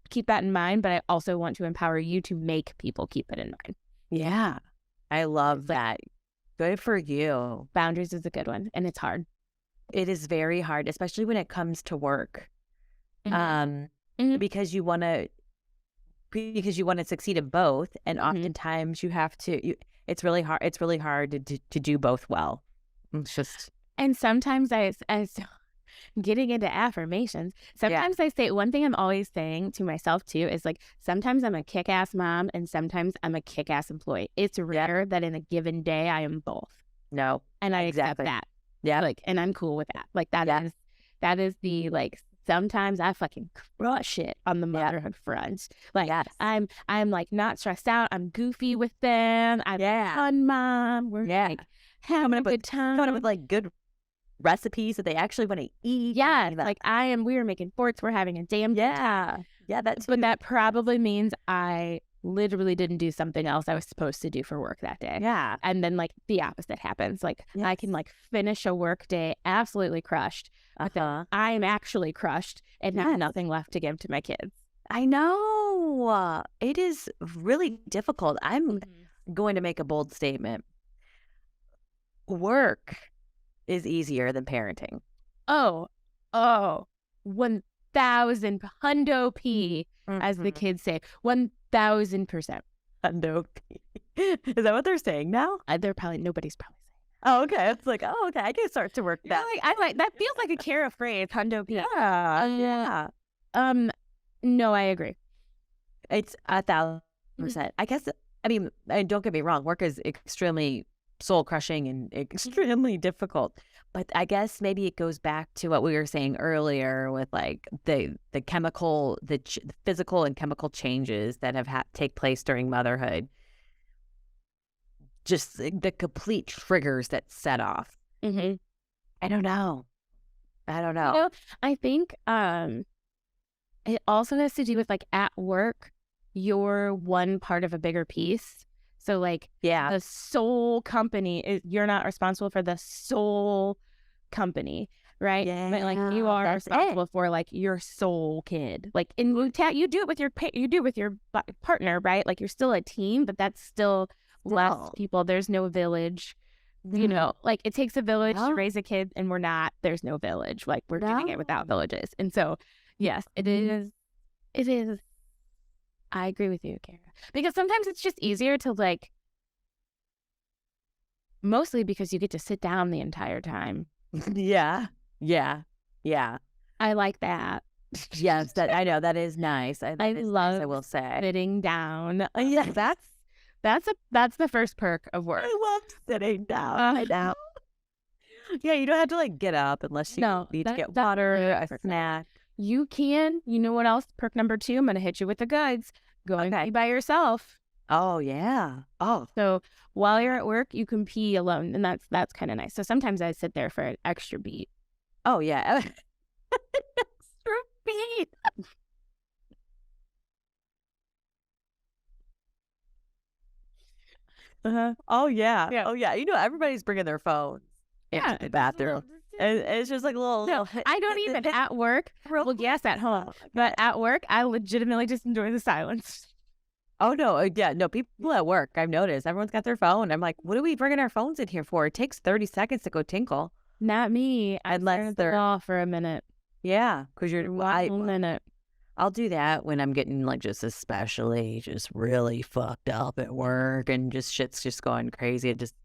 keep that in mind, but I also want to empower you to make people keep it in mind. Yeah. I love that. Good for you. Boundaries is a good one, and it's hard. It is very hard, especially when it comes to work. Because you want to succeed at both, and oftentimes you have to. It's really hard. It's really hard to do both well. It's just. And sometimes as getting into affirmations, sometimes I say, one thing I'm always saying to myself too is like, sometimes I'm a kick-ass mom and sometimes I'm a kick-ass employee. It's rare that in a given day I am both. No. And I accept that. Yeah. Like, and I'm cool with that. Like that is the like, sometimes I fucking crush it on the motherhood front. Like I'm like not stressed out. I'm goofy with them. I'm a fun mom. We're like having a good time. Coming up with like good recipes that they actually want to eat. Yeah, like we were making forts. We're having a damn time. Yeah, that's. But that probably means I literally didn't do something else I was supposed to do for work that day. Yeah, and then like the opposite happens. Like I can like finish a work day absolutely crushed. I'm actually crushed and have nothing left to give to my kids. I know. It is really difficult. I'm going to make a bold statement. Work is easier than parenting. Oh, 1,000 hundo p, as the kids say. 1,000%. Hundo P. Is that what they're saying now? Nobody's probably saying. Oh, okay. It's like, oh, okay. I can start to work that. That feels like a Cara phrase, hundo p. Yeah. No, I agree. It's 1,000%. I guess, I mean, and don't get me wrong, work is extremely soul crushing and extremely difficult. But I guess maybe it goes back to what we were saying earlier with like the chemical, the physical and chemical changes that have take place during motherhood. Just the complete triggers that set off. Mm-hmm. I don't know. I think it also has to do with like at work, you're one part of a bigger piece. So like the sole company you're not responsible for the sole company, right? Yeah, but like you are responsible for like your sole kid. Like in you do it with your partner, right? Like you're still a team, but that's still less people. There's no village. You know, like it takes a village to raise a kid, and there's no village. Like we're doing it without villages. And so yes, it is. I agree with you, Cara. Because sometimes it's just easier to like, mostly because you get to sit down the entire time. Yeah. I like that. Yes, I know that is nice. I love. Nice, I will say sitting down. Yeah, that's the first perk of work. I love sitting down. I know. Yeah, you don't have to like get up unless you need to get water, a snack. You can. You know what else? Perk number 2, I'm going to hit you with the goods. Going to pee by yourself. Oh, yeah. Oh. So while you're at work, you can pee alone. And that's kind of nice. So sometimes I sit there for an extra beat. Oh, yeah. Extra beat. Oh, yeah. Oh, yeah. You know, everybody's bringing their phones into the bathroom. It's just like a little. No, I don't even at work. Well, yes, at home, but at work, I legitimately just enjoy the silence. Oh no, yeah, no. People at work, I've noticed, everyone's got their phone. I'm like, what are we bringing our phones in here for? It takes 30 seconds to go tinkle. Not me. Unless they're off for a minute. Yeah, because you're a minute. I'll do that when I'm getting like especially really fucked up at work and shit's just going crazy. And just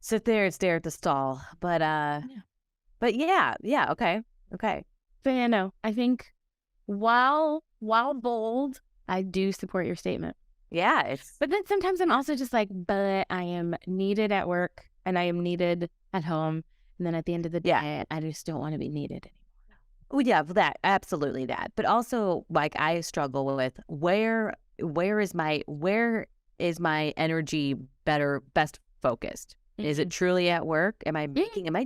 sit there and stare at the stall. But yeah, okay. So yeah, no, I think while bold, I do support your statement. Yeah, but then sometimes I'm also just like, but I am needed at work and I am needed at home, and then at the end of the day, I just don't want to be needed anymore. Oh yeah, that absolutely that. But also, like I struggle with where is my energy best focused? Mm-hmm. Is it truly at work? Am I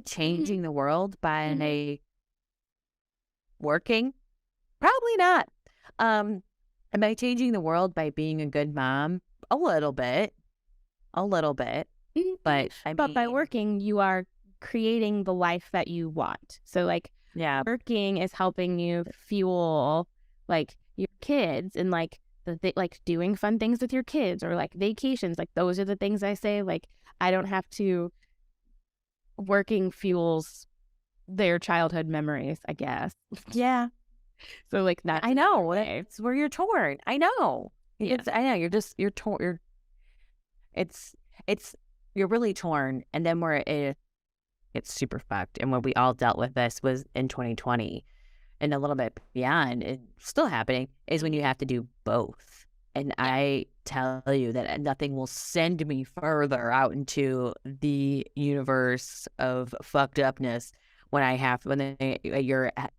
changing the world by working? Probably not. Am I changing the world by being a good mom? A little bit. But by working, you are creating the life that you want. So like, working is helping you fuel like your kids and like like doing fun things with your kids or like vacations. Like those are the things I say. Like I don't have to. Working fuels their childhood memories, I guess. Yeah. So like that. I know. It's where you're torn. I know. Yeah. I know. You're torn. You're really torn. And then it's super fucked. And when we all dealt with this was in 2020 and a little bit beyond, it's still happening, is when you have to do both. And I tell you that nothing will send me further out into the universe of fucked upness when you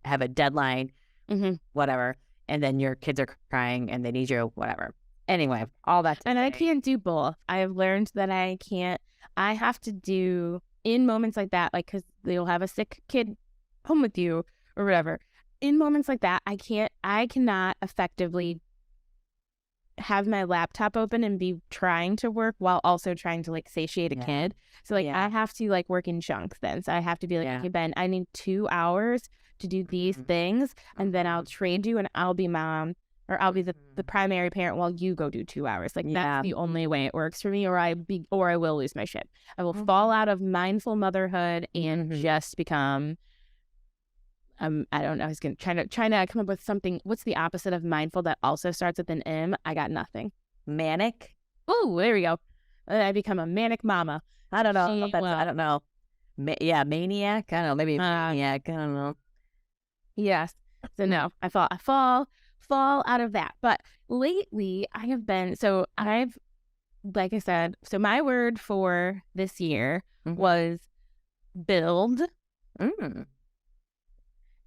have a deadline, whatever, and then your kids are crying and they need you, whatever. Anyway, all that. And I can't do both. I have learned that I have to do in moments like that, like because you'll have a sick kid home with you or whatever. In moments like that, I cannot effectively have my laptop open and be trying to work while also trying to like satiate a kid. So like I have to like work in chunks then. So I have to be like, okay, Ben, I need 2 hours to do these things, and then I'll trade you and I'll be mom, or I'll be the primary parent while you go do 2 hours. Like that's the only way it works for me, or I will lose my shit. I will fall out of mindful motherhood and just become I don't know. I was trying to come up with something. What's the opposite of mindful that also starts with an M? I got nothing. Manic? Oh, there we go. I become a manic mama. I don't know. Well, I don't know. Maniac? I don't know. Maybe maniac. I don't know. Yes. So no, I fall out of that. But lately I have been, like I said, so my word for this year was build.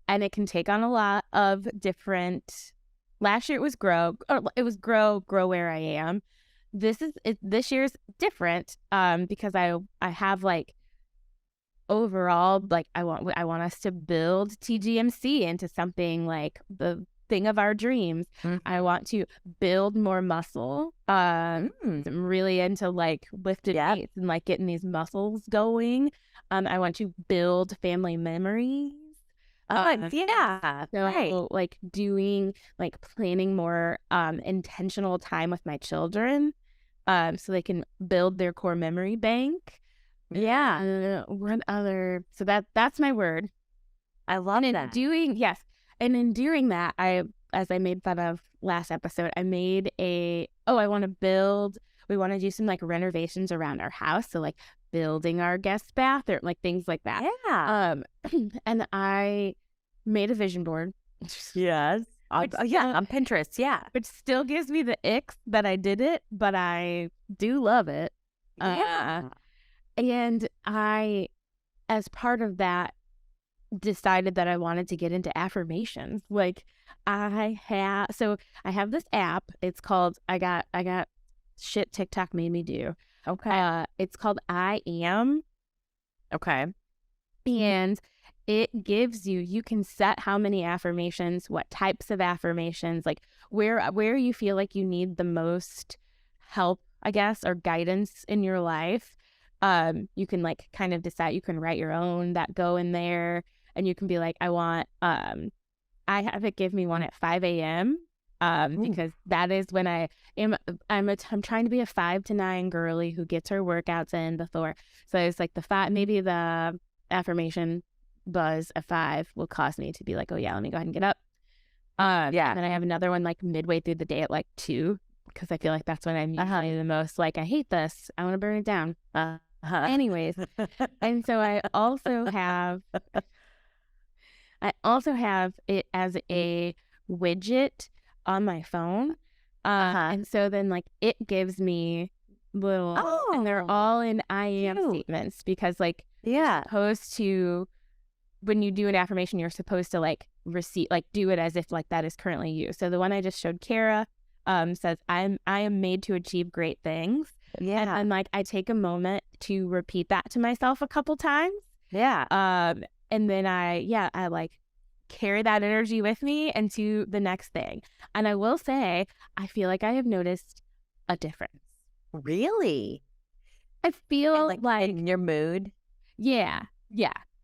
And it can take on a lot of different. Last year it was grow. Grow where I am. This year's different because I have like overall like I want us to build TGMC into something like the thing of our dreams. I want to build more muscle. I'm really into like lifted weights and like getting these muscles going. I want to build family memories. So like doing like planning more intentional time with my children so they can build their core memory bank. What other? So that's my word. I love that. In doing that, as I made fun of last episode, I made I want to build. We want to do some like renovations around our house, so like building our guest bathroom, like things like that. Yeah. And I made a vision board. Yes. On Pinterest. Yeah. Which still gives me the icks that I did it, but I do love it. Yeah. And I, as part of that, decided that I wanted to get into affirmations. Like I have this app. It's called I got shit TikTok made me do. Okay. It's called I Am. Okay. And it gives you can set how many affirmations, what types of affirmations, like where you feel like you need the most help, I guess, or guidance in your life. You can like kind of decide, you can write your own that go in there, and you can be like, I want, I have it give me one at 5 a.m. Because that is when I'm trying to be a 5 to 9 girly who gets her workouts in before. So it's like maybe the affirmation buzz at 5 will cause me to be like, oh yeah, let me go ahead and get up. And then I have another one like midway through the day at like 2, because I feel like that's when I'm usually the most like, I hate this, I want to burn it down. Anyways, and so I also have it as a widget on my phone. And so then like it gives me little, and they're all in I am statements, because like you're supposed to, when you do an affirmation, you're supposed to like do it as if like that is currently you. So the one I just showed Cara says, I am made to achieve great things. Yeah. And I'm like, I take a moment to repeat that to myself a couple times. Yeah. And then I like carry that energy with me into the next thing. And I will say, I feel like I have noticed a difference. Really? I feel like in your mood. Yeah.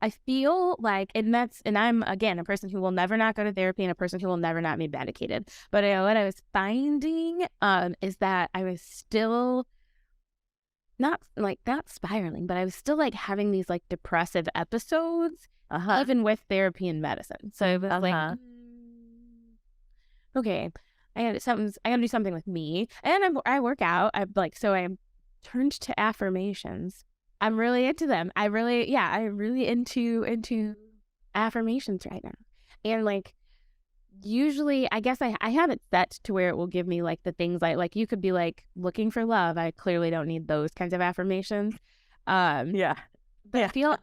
I feel like, and I'm again a person who will never not go to therapy and a person who will never not be medicated. But what I was finding is that I was still not spiraling, but I was still like having these like depressive episodes, even with therapy and medicine. So it was like, okay, I gotta do something with me, and I work out. I turned to affirmations. I'm really into them. I'm really into affirmations right now. And like, usually, I guess I have it set to where it will give me like the things like you could be like looking for love. I clearly don't need those kinds of affirmations. But I feel,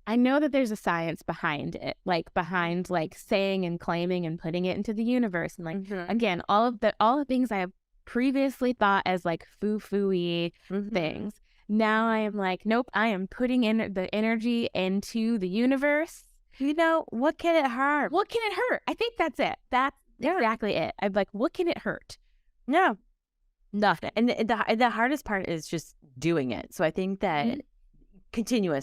I know that there's a science behind it, like behind like saying and claiming and putting it into the universe. And like, again, all the things I have previously thought as like foo-foo-y things. Now I am like, nope, I am putting in the energy into the universe. You know, what can it hurt? What can it hurt? I think that's it. That's exactly it. I'm like, what can it hurt? No, nothing. And the hardest part is just doing it. So I think that continuing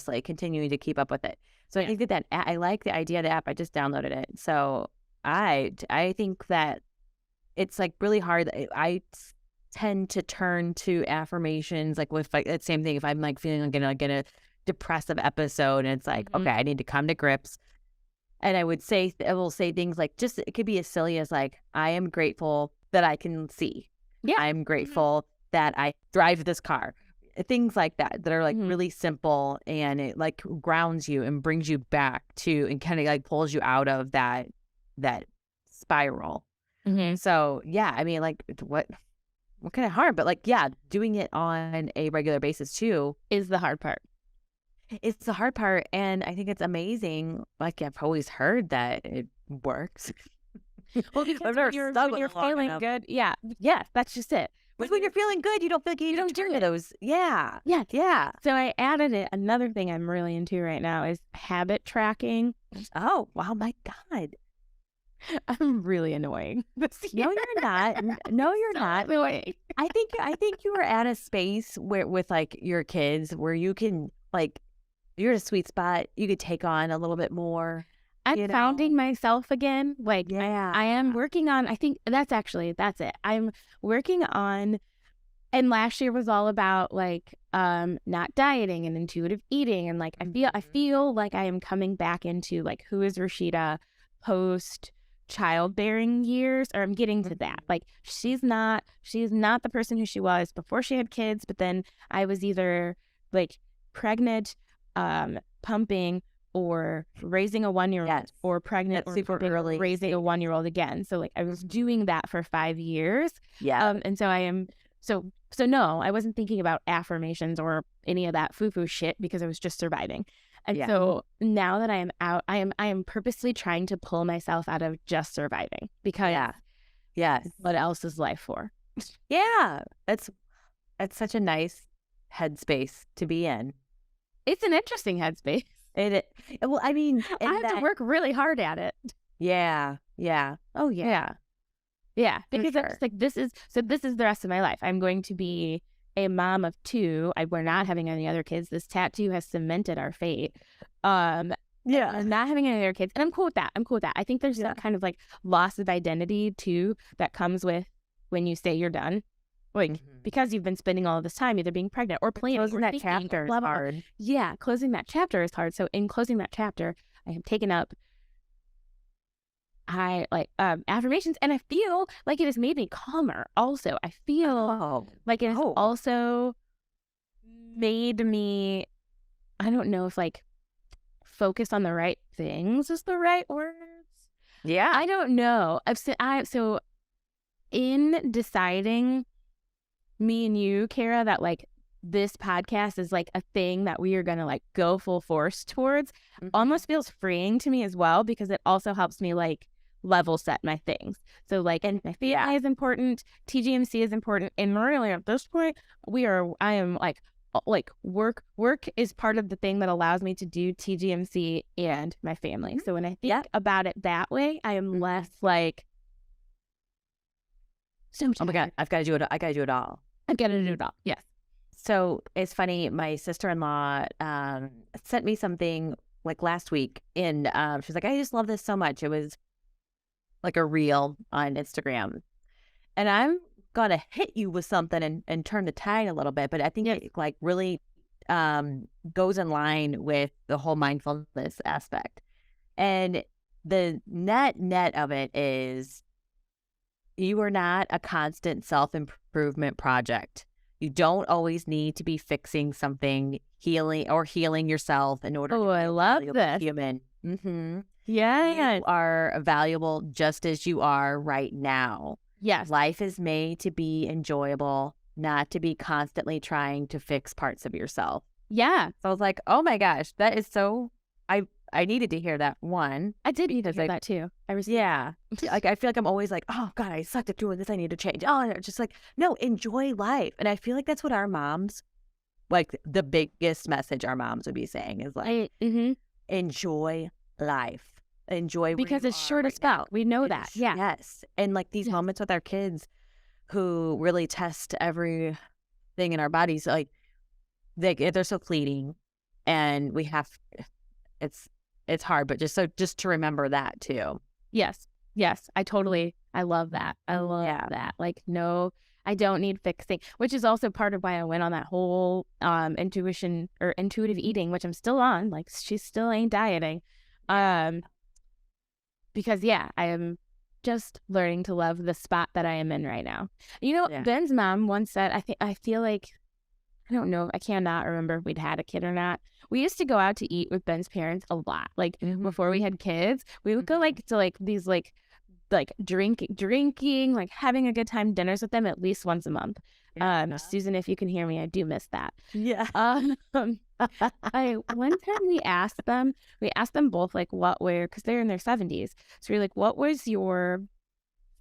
to keep up with it. So I think that I like the idea of the app. I just downloaded it. So I think that it's like really hard. I tend to turn to affirmations like with like that same thing. If I'm like feeling like I'm gonna depressive episode, and it's like, Mhm. okay, I need to come to grips. And I would say, I will say things like, just, it could be as silly as like, I am grateful that I can see. Yeah. I'm grateful that I drive this car. Things like that, that are like Mhm. really simple, and it like grounds you and brings you back to, and kind of like pulls you out of that spiral. Mhm. So yeah, I mean, like, what kind of harm? But like, yeah, doing it on a regular basis too, Is the hard part. it's the hard part. And I think it's amazing. Like, I've always heard that it works. Well, because I've never when you're stuck with it long feeling enough. good, yes, that's just it. But when you're feeling good, you don't feel like you don't don't do turn it. to those. Yeah. Yeah. Yeah. So I added it. Another thing I'm really into right now is habit tracking. Oh, wow. My God. I'm really annoying. No, you're not. No, you're So not. annoying. I think you are at a space where, with like your kids, where you can like, you're at a sweet spot. You could take on a little bit more, I'm you know? founding myself again. Like Yeah. I am working on, I think that's it. I'm working on, and last year was all about like not dieting and intuitive eating, and like I Mhm. feel like I am coming back into like, who is Rashida post childbearing years, or I'm getting to that. Mhm. Like she's not the person who she was before she had kids, but then I was either like pregnant, pumping, or raising a 1-year-old, Yes. or pregnant, That's or super pumping, or early raising a stage. 1-year-old again. So like I was doing that for 5 years. Yeah. And so I am so no, I wasn't thinking about affirmations or any of that foo-foo shit, because I was just surviving. And Yeah. so now that I am out, I am purposely trying to pull myself out of just surviving, because Yeah. Yes. what else is life for? Yeah. That's such a nice headspace to be in. It's an interesting headspace. Well, I mean, I and have to work really hard at it. yeah. Yeah. Oh yeah. Yeah. Yeah, For because I'm sure. just like, this is the rest of my life. I'm going to be a mom of 2. We're not having any other kids. This tattoo has cemented our fate. We're not having any other kids, and I'm cool with that. I think there's Yeah. that kind of like loss of identity too that comes with when you say you're done, like Mhm. because you've been spending all of this time either being pregnant or planning Closing or that thinking, chapter is blah, blah, blah. hard. Yeah, closing that chapter is hard. So in closing that chapter, I have taken up affirmations, and I feel like it has made me calmer. Also, I feel Oh. like it has Oh. also made me, I don't know if like focus on the right things is the right words. Yeah. I don't know. So in deciding, me and you, Cara, that like this podcast is like a thing that we are going to like go full force towards, Mhm. almost feels freeing to me as well, because it also helps me like level set my things. So like, And my family is important, TGMC is important, and really at this point, I am like work is part of the thing that allows me to do TGMC and my family. Mhm. So when I think Yep. about it that way, I am Mhm. less like, so Oh my God, I gotta do it all. I've got to do it all. Yes. So it's funny. My sister-in-law sent me something like last week, and she's like, "I just love this so much." It was like a reel on Instagram, and I'm gonna hit you with something and turn the tide a little bit, but I think Yes. it like really goes in line with the whole mindfulness aspect. And the net of it is, you are not a constant self-improvement project. You don't always need to be fixing something, healing yourself in order to Oh, be I a love valuable this. human. Mm-hmm. Yeah. You are valuable just as you are right now. Yes. Life is made to be enjoyable, not to be constantly trying to fix parts of yourself. Yeah. So I was like, oh my gosh, that is so, I needed to hear that one. I did need to Because hear that too. Yeah. Like, I feel like I'm always like, oh God, I sucked at doing this. I need to change. Oh, and it's just like, no, enjoy life. And I feel like that's what our moms, like the biggest message our moms would be saying is like, enjoy life. Enjoy where Because you it's are short right as now. fuck. We know It that. is- Yeah. Yes. And like these Yes. moments with our kids who really test everything in our bodies, like they're so fleeting, and we have, it's hard, but just to remember that too. Yes. Yes. I totally I love that. I love Yeah. that. Like, no, I don't need fixing, which is also part of why I went on that whole intuition or intuitive eating, which I'm still on. Like, she still ain't dieting. Because I am just learning to love the spot that I am in right now. Ben's mom once said, I feel like, I don't know, I cannot remember if we'd had a kid or not. We used to go out to eat with Ben's parents a lot. Like, before we had kids, we would go to these drinking, like having a good time dinners with them at least once a month. Susan, if you can hear me, I do miss that. Yeah. One time we asked them both what were, because they're in their 70s. So we're like, what was your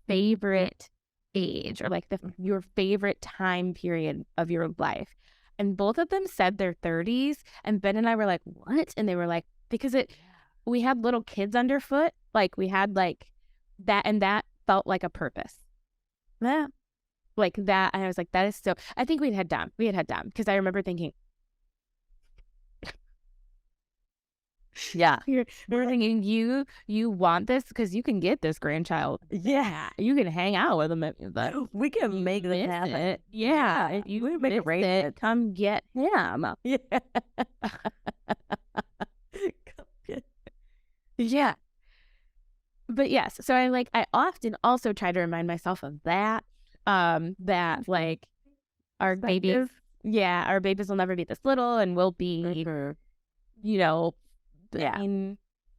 favorite age or your favorite time period of your life? And both of them said their 30s. And Ben and I were like, what? And they were like, because we had little kids underfoot. Like, we had that, and that felt like a purpose. Yeah. Like that. And I was like, that is so, I think we had done because I remember thinking, yeah, we were thinking, you want this because you can get this grandchild. Yeah. You can hang out with them. We can make this happen. Yeah. We make it. Come get him. Yeah. Yeah. But yes, so I often also try to remind myself of that, that our babies, our babies will never be this little and we'll be,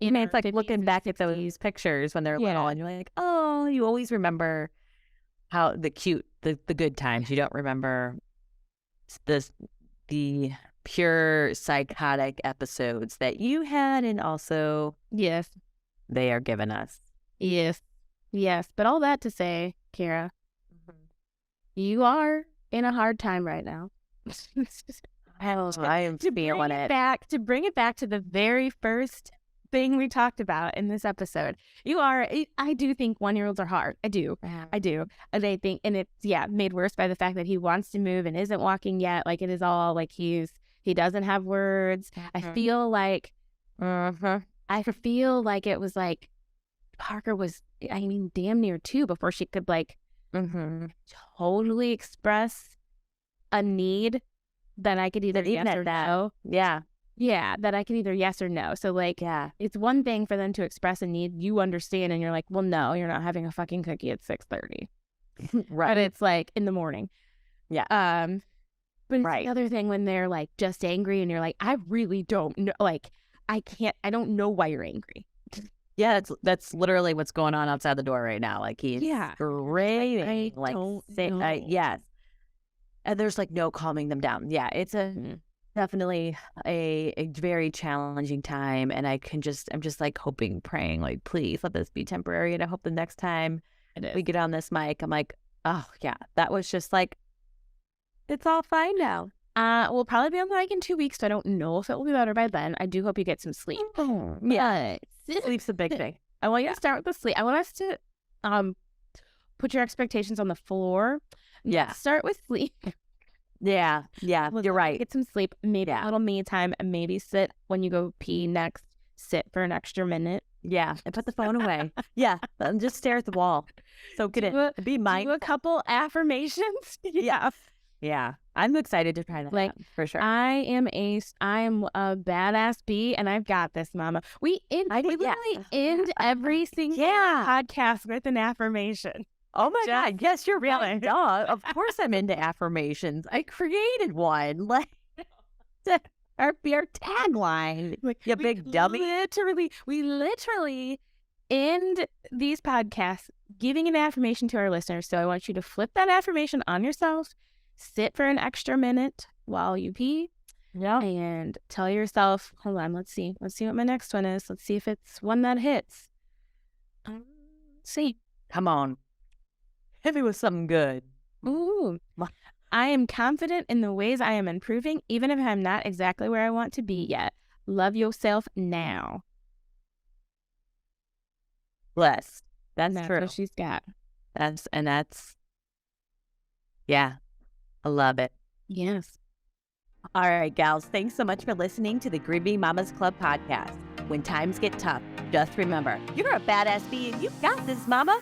it's like looking back at those pictures when they're little and you're like, oh, you always remember how the good times. You don't remember the pure psychotic episodes that you had, and also they are giving us. Yes. But all that to say, Cara, you are in a hard time right now. I am feeling it. To bring it back to the very first thing we talked about in this episode, I do think 1-year-olds are hard. I do. And I think, and it's, made worse by the fact that he wants to move and isn't walking yet. Like, it is all like he doesn't have words. I feel like, it was like Parker was, damn near 2 before she could totally express a need that I could either yes or no. Yeah, that I could either yes or no. So it's one thing for them to express a need, you understand, and you're like, well, no, you're not having a fucking cookie at 6:30. Right. But it's in the morning. Yeah. But it's the other thing when they're just angry and you're like, I really don't know. I don't know why you're angry. Yeah, that's literally what's going on outside the door right now. He's screaming. Yes. And there's no calming them down. Yeah, it's definitely a very challenging time. And I'm just hoping, praying, please let this be temporary. And I hope the next time we get on this mic, I'm like, oh yeah, that was just it's all fine now. We'll probably be on the mic in 2 weeks, so I don't know if it will be better by then. I do hope you get some sleep. Yeah, sleep's a big thing. I want you to start with the sleep. I want us to put your expectations on the floor. Yeah. Start with sleep. Yeah, you're right. Get some sleep, maybe a little me time, and maybe sit when you go pee next. Sit for an extra minute. Yeah, and put the phone away. Yeah, and just stare at the wall. Soak it in. Be mindful. Do a couple affirmations. Yeah. I'm excited to try that for sure. I am a badass bee, and I've got this, mama. We literally end every single podcast with an affirmation. Oh my God. Yes, you're really. Duh. Of course I'm into affirmations. I created one. Our tagline. You big dummy. We literally end these podcasts giving an affirmation to our listeners. So I want you to flip that affirmation on yourself, sit for an extra minute while you pee. Yeah. And tell yourself, hold on, let's see what my next one is. Let's see if it's one that hits. Let's see. Come on. Hit me with something good. Ooh. I am confident in the ways I am improving, even if I'm not exactly where I want to be yet. Love yourself now. Blessed. That's true. What she's got. That's yeah. I love it. Yes. All right, gals. Thanks so much for listening to the Grieving Mamas Club podcast. When times get tough, just remember, you're a badass bee and you got this, mama.